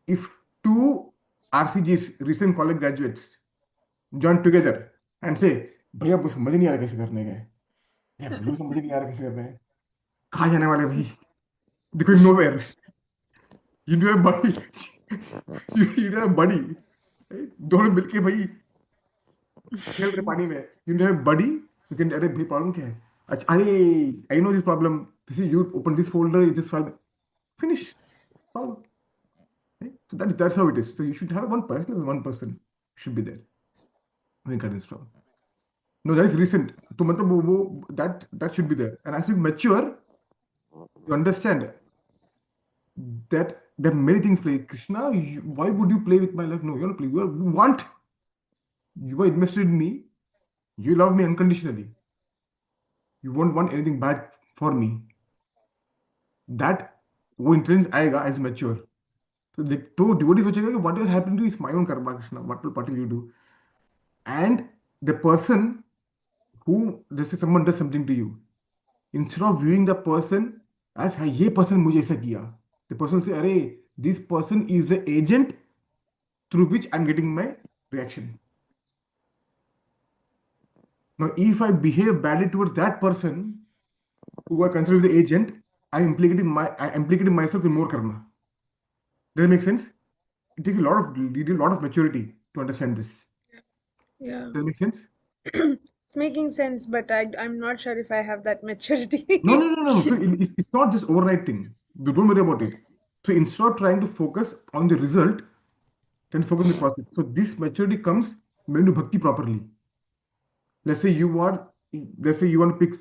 If two RCGs, recent college graduates, join together and say, भैया आपको समझ नहीं आ रहा कैसे करने का है, भैया मुझे समझ नहीं आ रहा कैसे करना है, कहाँ जाने वाले भाई, they going nowhere. You do have buddy, you do have buddy, right? दोनों मिलके भाई खेल रहे पानी में. You do have buddy, you can, अरे भाई प्रॉब्लम क्या है, अच्छा अरे I know this problem, this is, you open this folder, this file, finish, solve. Right? So that's how it is. So you should have one person should be there when guidance from. No, that is recent. तो मतलब that should be there. And as you mature, you understand that there are many things play. Krishna, why would you play with my life? No, you don't play. You are invested in me. You love me unconditionally. You won't want anything bad for me. That वो influence आएगा as you mature. So तो devotee सोचेगा कि whatever happened to you is my own karma, Krishna. What will you do? And the person who, let's say someone does something to you, instead of viewing the person as हाँ ये person मुझे ऐसा किया, the person will say अरे this person is the agent through which I'm getting my reaction. Now, if I behave badly towards that person who I consider the agent, I implicating myself in more karma. Does that make sense? It takes a lot of maturity to understand this. Yeah. Does that make sense? It's making sense, but I'm not sure if I have that maturity. No. So it's not just overnight thing. Don't worry about it. So instead of trying to focus on the result, try to focus on the process. So this maturity comes when you do bhakti properly. Let's say you are, let's say you want to pick,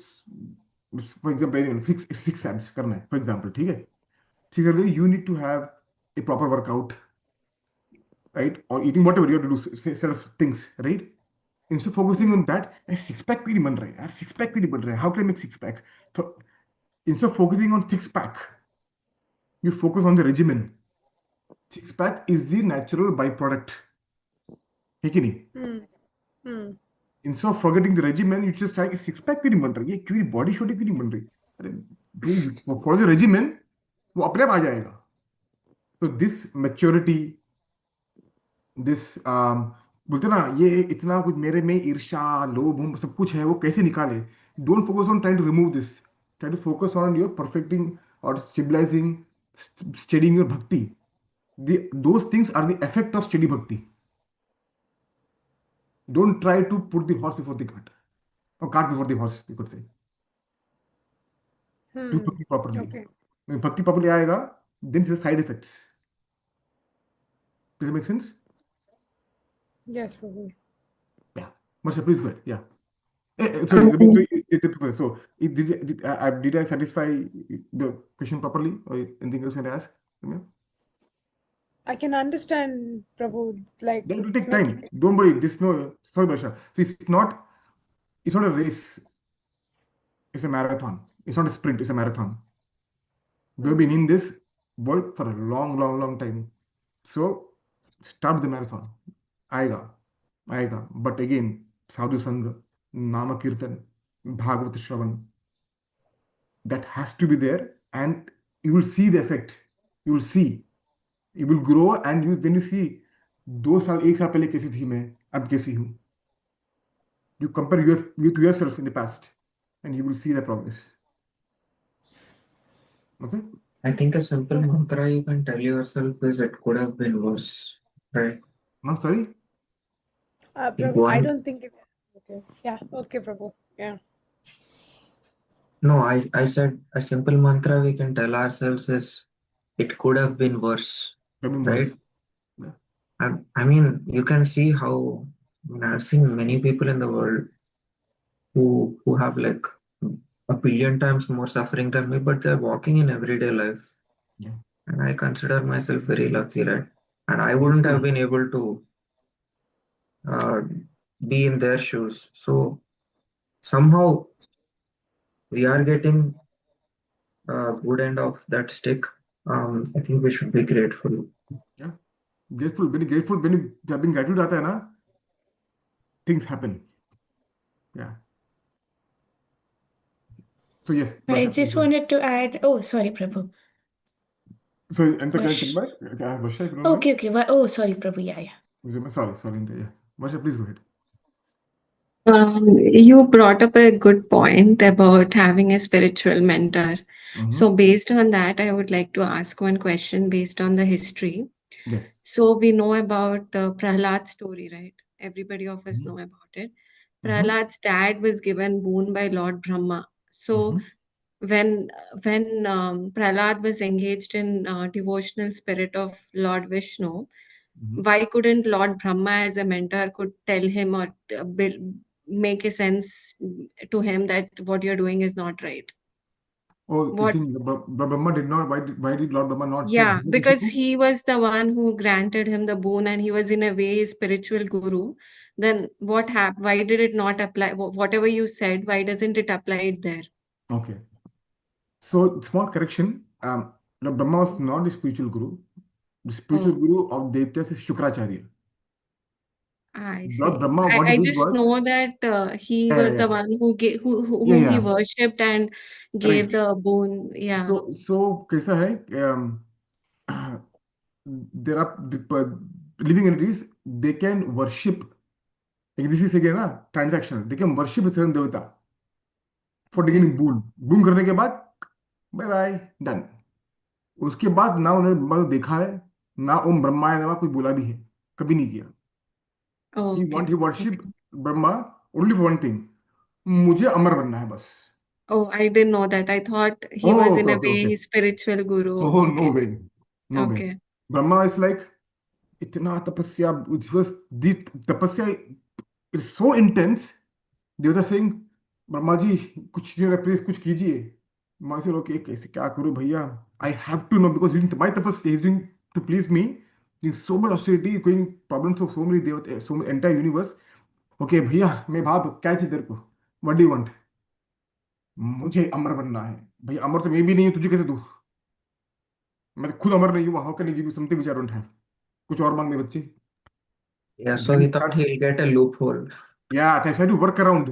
for example, six abs करना है, for example, ठीक है? Similarly, you need to have a proper workout, right? Or eating whatever you have to do, set of things, right? Instead of focusing on that, six pack क्यों नहीं बन रहा है यार? Six pack क्यों नहीं बन रहा है? How can I make six pack? So instead of focusing on six pack, you focus on the regimen. Six pack is the natural byproduct. है कि नहीं? Hmm. Hmm. Instead of forgetting the regimen, you just try six pack क्यों नहीं बन रहा है? ये क्यों बॉडी शॉडी क्यों नहीं बन रही? अरे do follow the regimen, वो अपने आप आ जाएगा. So this maturity, दिस बोलते ना ये इतना कुछ मेरे में ईर्ष्या लोभ हम सब कुछ है वो कैसे निकाले. Don't focus on trying to remove this. Try to focus on your perfecting और stabilizing steadying your bhakti. Those things are the effect of steady bhakti. Don't try to put the horse before the cart, or cart before the horse, you could say. Do bhakti properly. Okay. When bhakti properly आएगा, then it's the side effects. Does it make sense? Yes, Prabhu. Yeah. Marsha, please go ahead. Yeah. Sorry, let me so did I satisfy the question properly or anything else you want to ask? Yeah. I can understand, Prabhu. Like That will it's take time. making. Don't worry. This no sorry, Barsha. So it's not a race. It's a marathon. It's not a sprint. It's a marathon. We've been in this world for a long time. So start the marathon. आएगा आएगा. But again, sadhu sangha, nama kirtan, bhagavad shravan, that has to be there, and you will see the effect. You will see, you will grow, and you when you see 2 साल 1 साल पहले कैसी थी मैं अब कैसी हूँ, you compare with yourself in the past, and you will see the progress. Okay. I think a simple mantra you can tell yourself is it could have been worse, right? I'm sorry. Prabhu, I One, don't think it. Okay. Yeah. Okay, Prabhu. Yeah. no, I said a simple mantra we can tell ourselves is it could have been worse, Maybe right? worse. Yeah. I mean, you can see how I've seen many people in the world who have like a billion times more suffering than me, but they're walking in everyday life. Yeah. And I consider myself very lucky, right? And I wouldn't have been able to uh, be in their shoes. So somehow we are getting a good end of that stick. I think we should be grateful. Yeah. Grateful, very grateful. When you जब भी gratitude आता है ना, things happen. Yeah. So yes, I Varsha, please just go ahead. wanted to add. Oh, sorry, Prabhu. So enter Vash. Varsha, if you don't mind. Okay. Oh, sorry, Prabhu. Yeah. Sorry, Enter, yeah. Varsha, please go ahead. You brought up a good point about having a spiritual mentor. So, based on that, I would like to ask one question based on the history. Yes. So, we know about Prahlad's story, right? Everybody of us know about it. Prahlad's dad was given boon by Lord Brahma. So, when Prahlad was engaged in devotional spirit of Lord Vishnu, why couldn't Lord Brahma as a mentor could tell him or make a sense to him that what you're doing is not right? Oh, you What? think Brahma did not? Why did Lord Brahma not tell Yeah, him because Vishnu? he was the one who granted him the boon and he was in a way his spiritual guru. Then what happened? Why did it not apply? Whatever you said, why doesn't it apply it there? Okay. So small correction. Lord Brahma was not the spiritual guru. The spiritual Oh, guru of Daityas is Shukracharya. I Lord see. Brahma, what he I did just was, know that he was the yeah, one who gave, yeah, whom he yeah, worshipped and gave right. the boon. Yeah. So कैसा है? There are the living entities. They can worship this is again ना transactional. देखिए worship seven देवता for Okay. डिगिनिंग boom boom करने के बाद bye bye done. उसके बाद ना उन्होंने मतलब देखा है, ना ओम ब्रह्माय नमः कुछ बोला भी है, कभी नहीं किया. Oh, okay. He worship Okay. Brahma only for one thing, मुझे अमर बनना है बस. Oh, I didn't know that. I thought he oh was in okay a okay way okay. his spiritual guru. Oh no Okay. Way, no way. Okay. Brahma is like इतना tapasya, it was the tapasya is so intense. Devata सिंह, ब्रह्मा जी कुछ please कुछ कीजिए. माँ से लोग कैसे क्या करूं भैया, I have to know because my tapasya is doing to please me, doing so much austerity, going problems of so many देवता, so many entire universe. Okay भैया मैं भाव क्या चाहिए तेरे को, व्हाट डू यू वांट. मुझे अमर बनना है. भैया अमर तो मैं भी नहीं हूं, तुझे कैसे दूं, मैं तो खुद अमर नहीं हूँ. How can I give you something which I don't have. कुछ और मांग मेरे बच्चे. Yeah, so Then he thought that's, he'll get a loophole. yeah, I try to work around.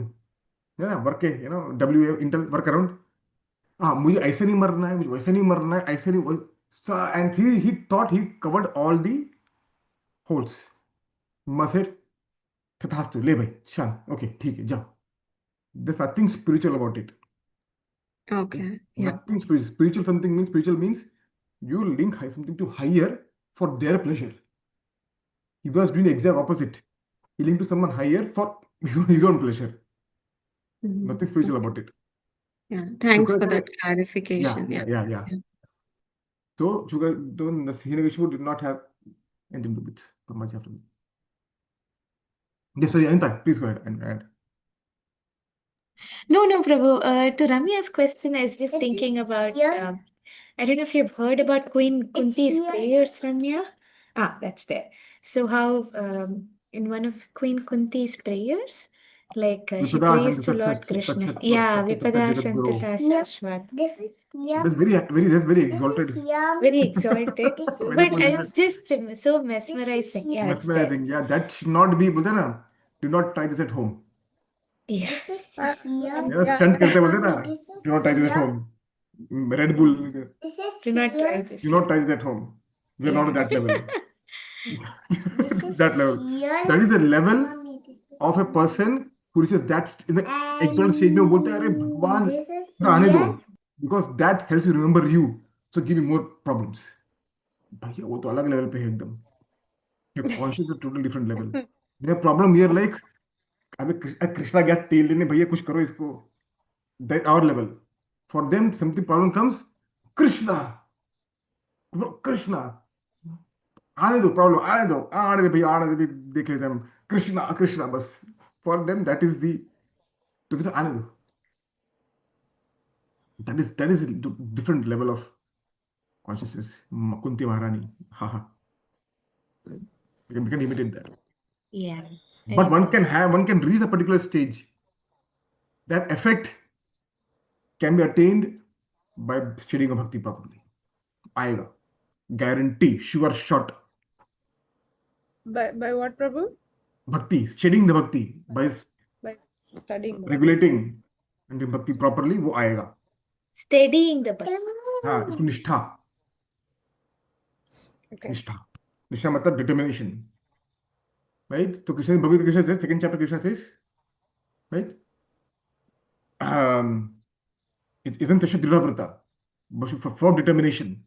है ना, वर्क के डब्ल्यू इंटेल वर्क अराउंड. हाँ मुझे ऐसे नहीं मरना है, मुझे वैसे नहीं मरना है, ऐसे नहीं. And he thought he covered all the holes. मसेट तथास्तु ले भाई शान ओके ठीक है जाओ. there's nothing spiritual about it. Okay. Yeah. Nothing spiritual. Spiritual means you link something to higher for their pleasure. He was doing the exact opposite. He linked to someone higher for his own pleasure. Nothing spiritual Okay. about it. Yeah. Thanks for that Shukra, clarification. Yeah. yeah. Yeah. So Shukra, Hiranyakashipu did not have anything to do with Brahmaji after this. Yes, sorry, Anita, please go ahead and add. No, Prabhu. To Ramya's question, I was just thinking about. I don't know if you've heard about Queen Kunti's prayers, Ramya. That's there. So how in one of Queen Kunti's prayers, like she Vipada prays Santu to Sat Lord Sat Sat Krishna. Sat Yeah, Sat Sat Vipada Jagadguru. Santata Shashvat. That's very exalted. Very exalted. Very But I was just so mesmerizing. Yeah, it's there. mesmerizing. Yeah, that should not be. बोलते हैं ना, do not try this at home. Yeah. Stunt करते बोलते हैं ना, do not try this at home. Red Bull, Do not try this. do not try this at home. We are not at that level. That level. That is a level of a person who reaches that in the exalted stage में वो बोलते हैं अरे भगवान ना आने दो, because that helps you remember you, so give me more problems. भैया वो तो अलग लेवल पे है एकदम. Your conscious is a totally different level. मेरा problem here like अबे कृष्णा गया तेल लेने, भैया कुछ करो इसको. That our level. For them something problem comes, Krishna, Krishna आने दो, प्रॉब्लम आने दो, आने दे भैया आने दे, देख लेते हैं हम. कृष्णा कृष्णा बस. For them that is the, तो कहते आने दो. That is different level of consciousness. Kunti महारानी, हाँ हाँ, we can imitate that. Yeah. But one can reach a particular stage. That effect can be attained by studying of bhakti properly. आएगा, guarantee, sure shot. By what, Prabhu? Bhakti, studying the bhakti by By studying Bhakti. regulating and doing bhakti properly, वो आएगा. Steadying the bus. हाँ, इसको निष्ठा. Okay. निष्ठा मतलब determination, right? तो कृष्ण भगवत Krishna says, second chapter Krishna says, right? It isn't such a dridhavrata, but for firm determination,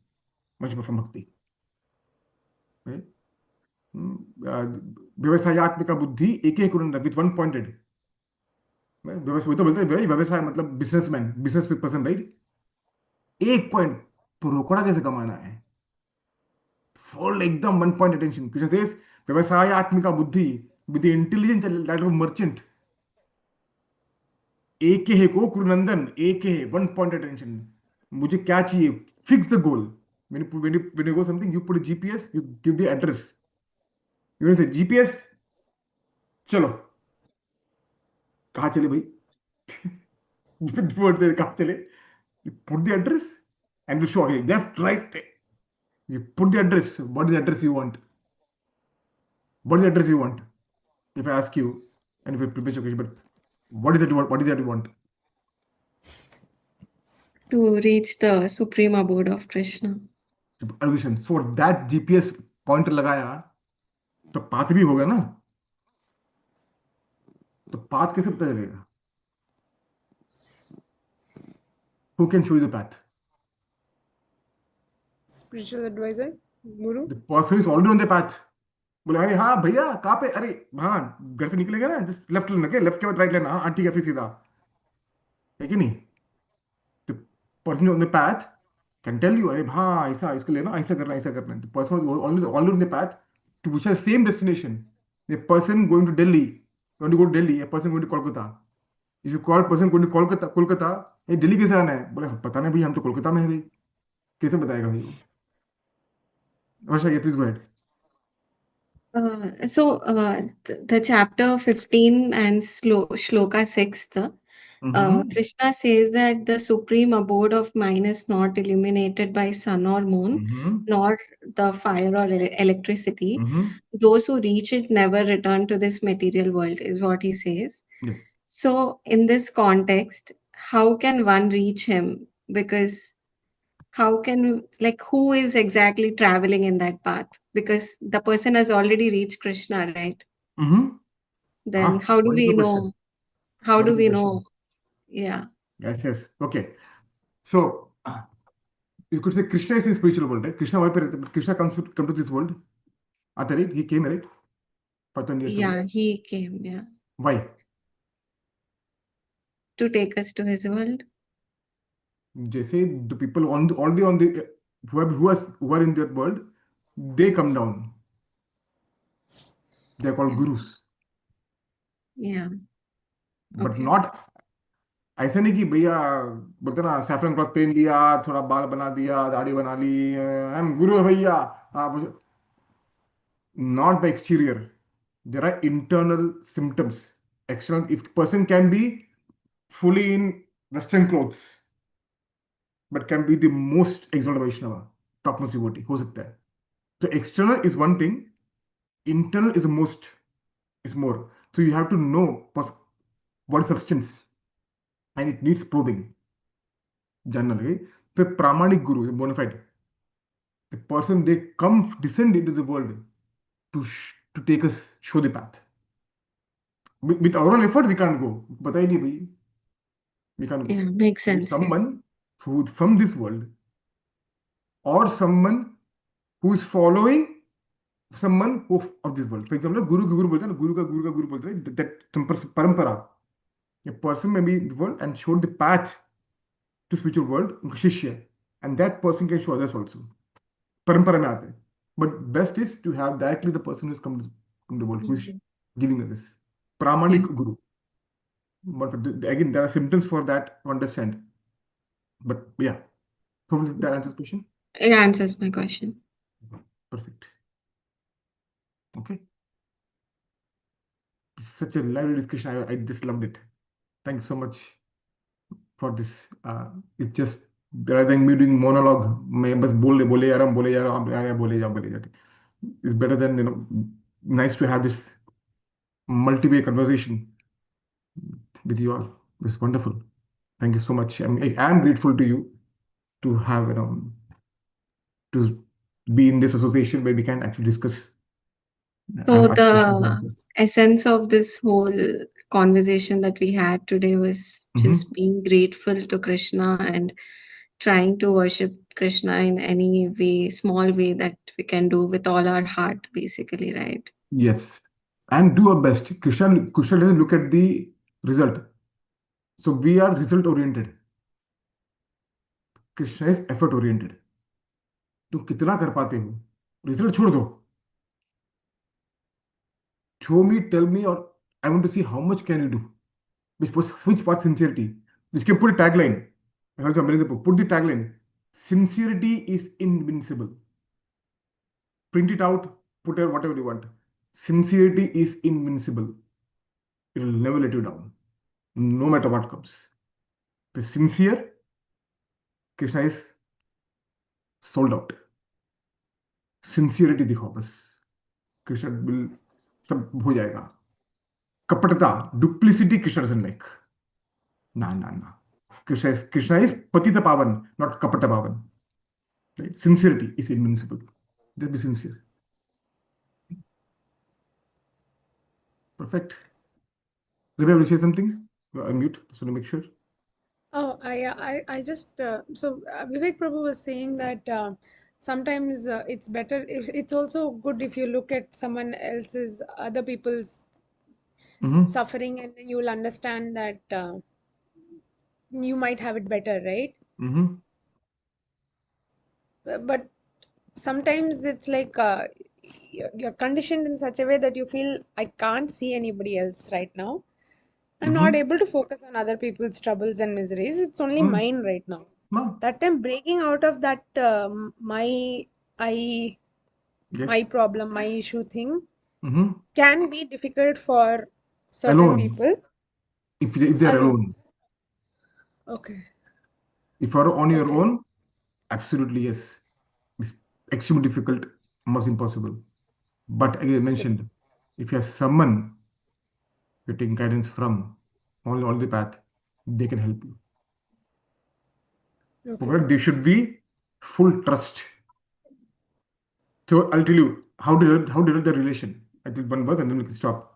much more from bhakti, right? व्यवसायत्मिका बुद्धि एक एक with one pointed. व्यवसाय तो बोलते हैं व्यवसाय मतलब बिजनेसमैन, बिजनेस पर्सन, राइट? एक पॉइंट रोकड़ा कैसे कमाना है, फुल एकदम one point attention. Krishna says व्यवसायत्मिका बुद्धि with the intelligence like of merchant. एक है को कुरुनंदन, एक है वन पॉइंट अटेंशन. मुझे क्या चाहिए, fix the goal. when you go something, you put a GPS, you give the address. You say GPS, चलो. कहाँ चले भाई? Word से कहाँ चले? You put the address and you show, okay, left, right. You put the address. What is the address you want? What is the address you want? If I ask you, and if you prepare your question, but what is it you want? What is that you want? To reach the supreme abode of Krishna. So for that GPS pointer लगाया, तो path भी होगा ना. तो path कैसे पता चलेगा? Who can show you the path? Spiritual advisor, guru. The person is already on the path. बोले अरे हाँ भैया कहाँ पे, अरे हाँ घर से निकलेगा ना, जस्ट लेफ्ट लेना, के लेफ्ट के बाद राइट लेना, हाँ ठीक है फिर सीधा, है कि नहीं? The person on the path can tell you, अरे हाँ ऐसा इसको लेना, ऐसा करना, ऐसा करना. The person already on the path to which has same destination. The person going to Delhi, going to go to Delhi, a person going to Kolkata. If you call person going to Kolkata, hey Delhi कैसे आना है? बोले पता नहीं भाई, हम तो कोलकाता में है भाई, कैसे बताएगा भाई वो? वर्षा, ये please go ahead. The chapter 15 and shloka 6, Krishna says that the supreme abode of mind is not illuminated by sun or moon, nor the fire or electricity. Those who reach it never return to this material world, is what he says. Yes. So, in this context, how can one reach him? Because how can, like, who is exactly traveling in that path? Because the person has already reached Krishna, right? Then हाँ, how do we wonderful know? question. How do Wonderful we question. know? Yeah. Yes, yes. Okay. So you could say Krishna is in spiritual world, right? Krishna वहाँ पे रहते, but Krishna come to this world. आता right? He came, right? 5,000 years ago. Yeah, he came, yeah, Why? to take us to his world. जैसे the people already on the who are in that world, they come down. They are called Yeah. gurus, Yeah. but Okay. not ऐसे नहीं कि भैया बोलते ना saffron cloth पहन लिया, थोड़ा बाल बना दिया, दाढ़ी बना ली, हम गुरु है भैया. आप not by exterior. There are internal symptoms. External, if person can be fully in Western clothes, but can be the most exalted Vaishnava, topmost devotee, हो सकता है. So external is one thing, internal is the most, is more. So you have to know what is substance, and it needs probing. Generally, the Pramanic Guru, the bona fide, the person they come descend into the world to take us, show the path. With our own effort, we can't go. पता ही नहीं भाई, we can't go. Yeah, makes We need sense. Yeah. someone who from this world, or someone who is following someone who of this world. For example, guru बोलते हैं ना, guru का guru बोलते हैं, that parampara. A person may be in the world and showed the path to spiritual world, उनका शिष्य, and that person can show others also. परंपरा में आते हैं. But best is to have directly the person who has come to the world, who is giving us this. Pramanik guru. But again, there are symptoms for that to understand. But yeah, hopefully that answers the question. It answers my question. Perfect. Okay. Such a lively discussion. I just loved it. Thank you so much for this. It's just rather than me doing monologue, मैं बस बोले जा रहा हूँ, बोले जा रहा हूँ, आप यार बोले जाते. It's better than, nice to have this multi-way conversation with you all. It's wonderful. Thank you so much. I am grateful to you to have, to be in this association where we can actually discuss So and ask questions and the answers. essence of this whole conversation that we had today was just being grateful to Krishna and trying to worship Krishna in any way, small way that we can do with all our heart, basically, right? Yes. And do our best. Krishna doesn't look at the result. So we are result oriented. Krishna is effort oriented. तुम कितना कर पाते हो, result छोड़ दो. Show me, tell me, or I want to see how much can you do. Which part sincerity? You can put a tagline. I heard somebody put the tagline. Sincerity is invincible. Print it out, put it whatever you want. Sincerity is invincible. It will never let you down, no matter what comes. The sincere, Krishna is sold out. Sincerity दिखाओ बस, Krishna will सब हो जाएगा. कपटता, duplicity, Krishna doesn't like. Nah. Krishna is patita pavan, not kapata pavan. Right? Sincerity is invincible. Just be sincere. Perfect. Rebecca, will you say something? Unmute, just want to make sure. Oh, I just Vivek Prabhu was saying that sometimes it's better if it's also good if you look at someone else's other people's Mm-hmm. suffering, and you will understand that you might have it better, right? Mm-hmm. But sometimes it's like you're conditioned in such a way that you feel I can't see anybody else right now. I'm not Mm-hmm. able to focus on other people's troubles and miseries. It's only Mm-hmm. mine right now. No. That time breaking out of that I my Yes. problem, my issue thing Mm-hmm. can be difficult for certain Alone. people. If they are Alone. alone. Okay. If you are on your Okay. own, absolutely yes. It's extremely difficult, almost impossible. But again, I mentioned, if you have someone you're taking guidance from all the path, they can help you. Okay. But there should be full trust. So I'll tell you how to develop the relation. I did one verse and then we can stop.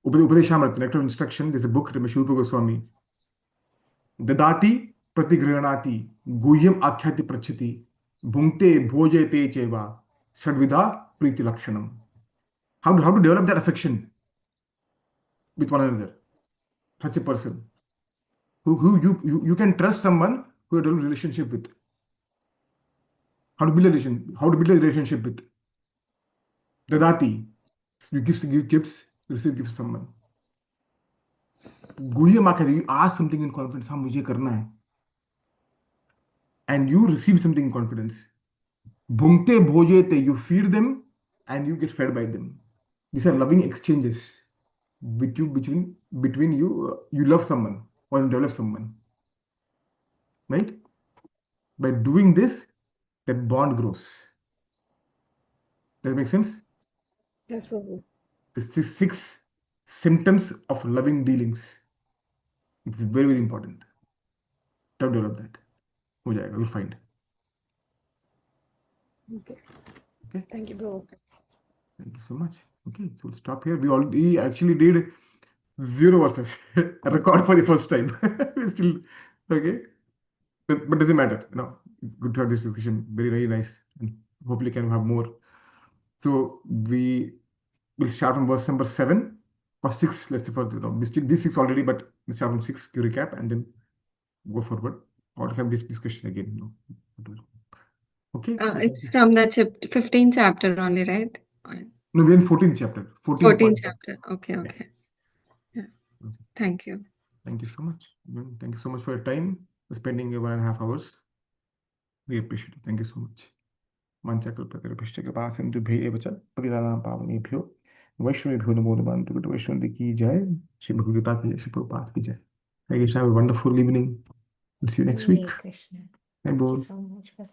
Upadeshamrita, Nectar of Instruction, there's a book written by Shurupa Goswami. ददाति प्रतिगृह्णाति गुह्यम आख्याति पृच्छति भुंक्ते भोजयते चैवा षड्विधा प्रीति लक्षणम. How to develop that affection with one another, such a person who you can trust, someone who you develop a relationship with. How to build a relationship with. Dadati, you give gifts, you receive gifts from someone. गुह्यम आख्याति, you ask something in confidence, हाँ मुझे करना है, and you receive something in confidence. Bhungte bhojete, you feed them and you get fed by them. These are loving exchanges between you. You love someone or you develop someone, right? By doing this, that bond grows. Does that make sense? Yes, Prabhu. This is 6 symptoms of loving dealings. It's very, very important. Try to develop that. हो जाएगा, you'll find. Okay. Okay. Thank you, Prabhu. Thank you so much. Okay, so we'll stop here. We already actually did 0 verses. A record for the first time. We're still okay. But doesn't matter. It's good to have this discussion. Very, very nice. And hopefully can have more. So we will start from verse number 7 or 6. Let's say this 6 already, but we'll start from 6 to recap and then go forward or have this discussion again. Okay. It's from the 15th chapter only, right? No, we're in 14th chapter. 14th chapter. Okay. Yeah. Thank you. Thank you so much. Thank you so much for your time, spending 1.5 hours. We appreciate it. Thank you so much. पतितानां पावनेभ्यो वैष्णवेभ्यो नमो नमः. वैष्णव की जय. श्री भगवद की जय. श्री प्रभुपाद की जय. Thank you. Have a wonderful evening. See you next Hare week. Krishna. Bye, Thank you both. so much for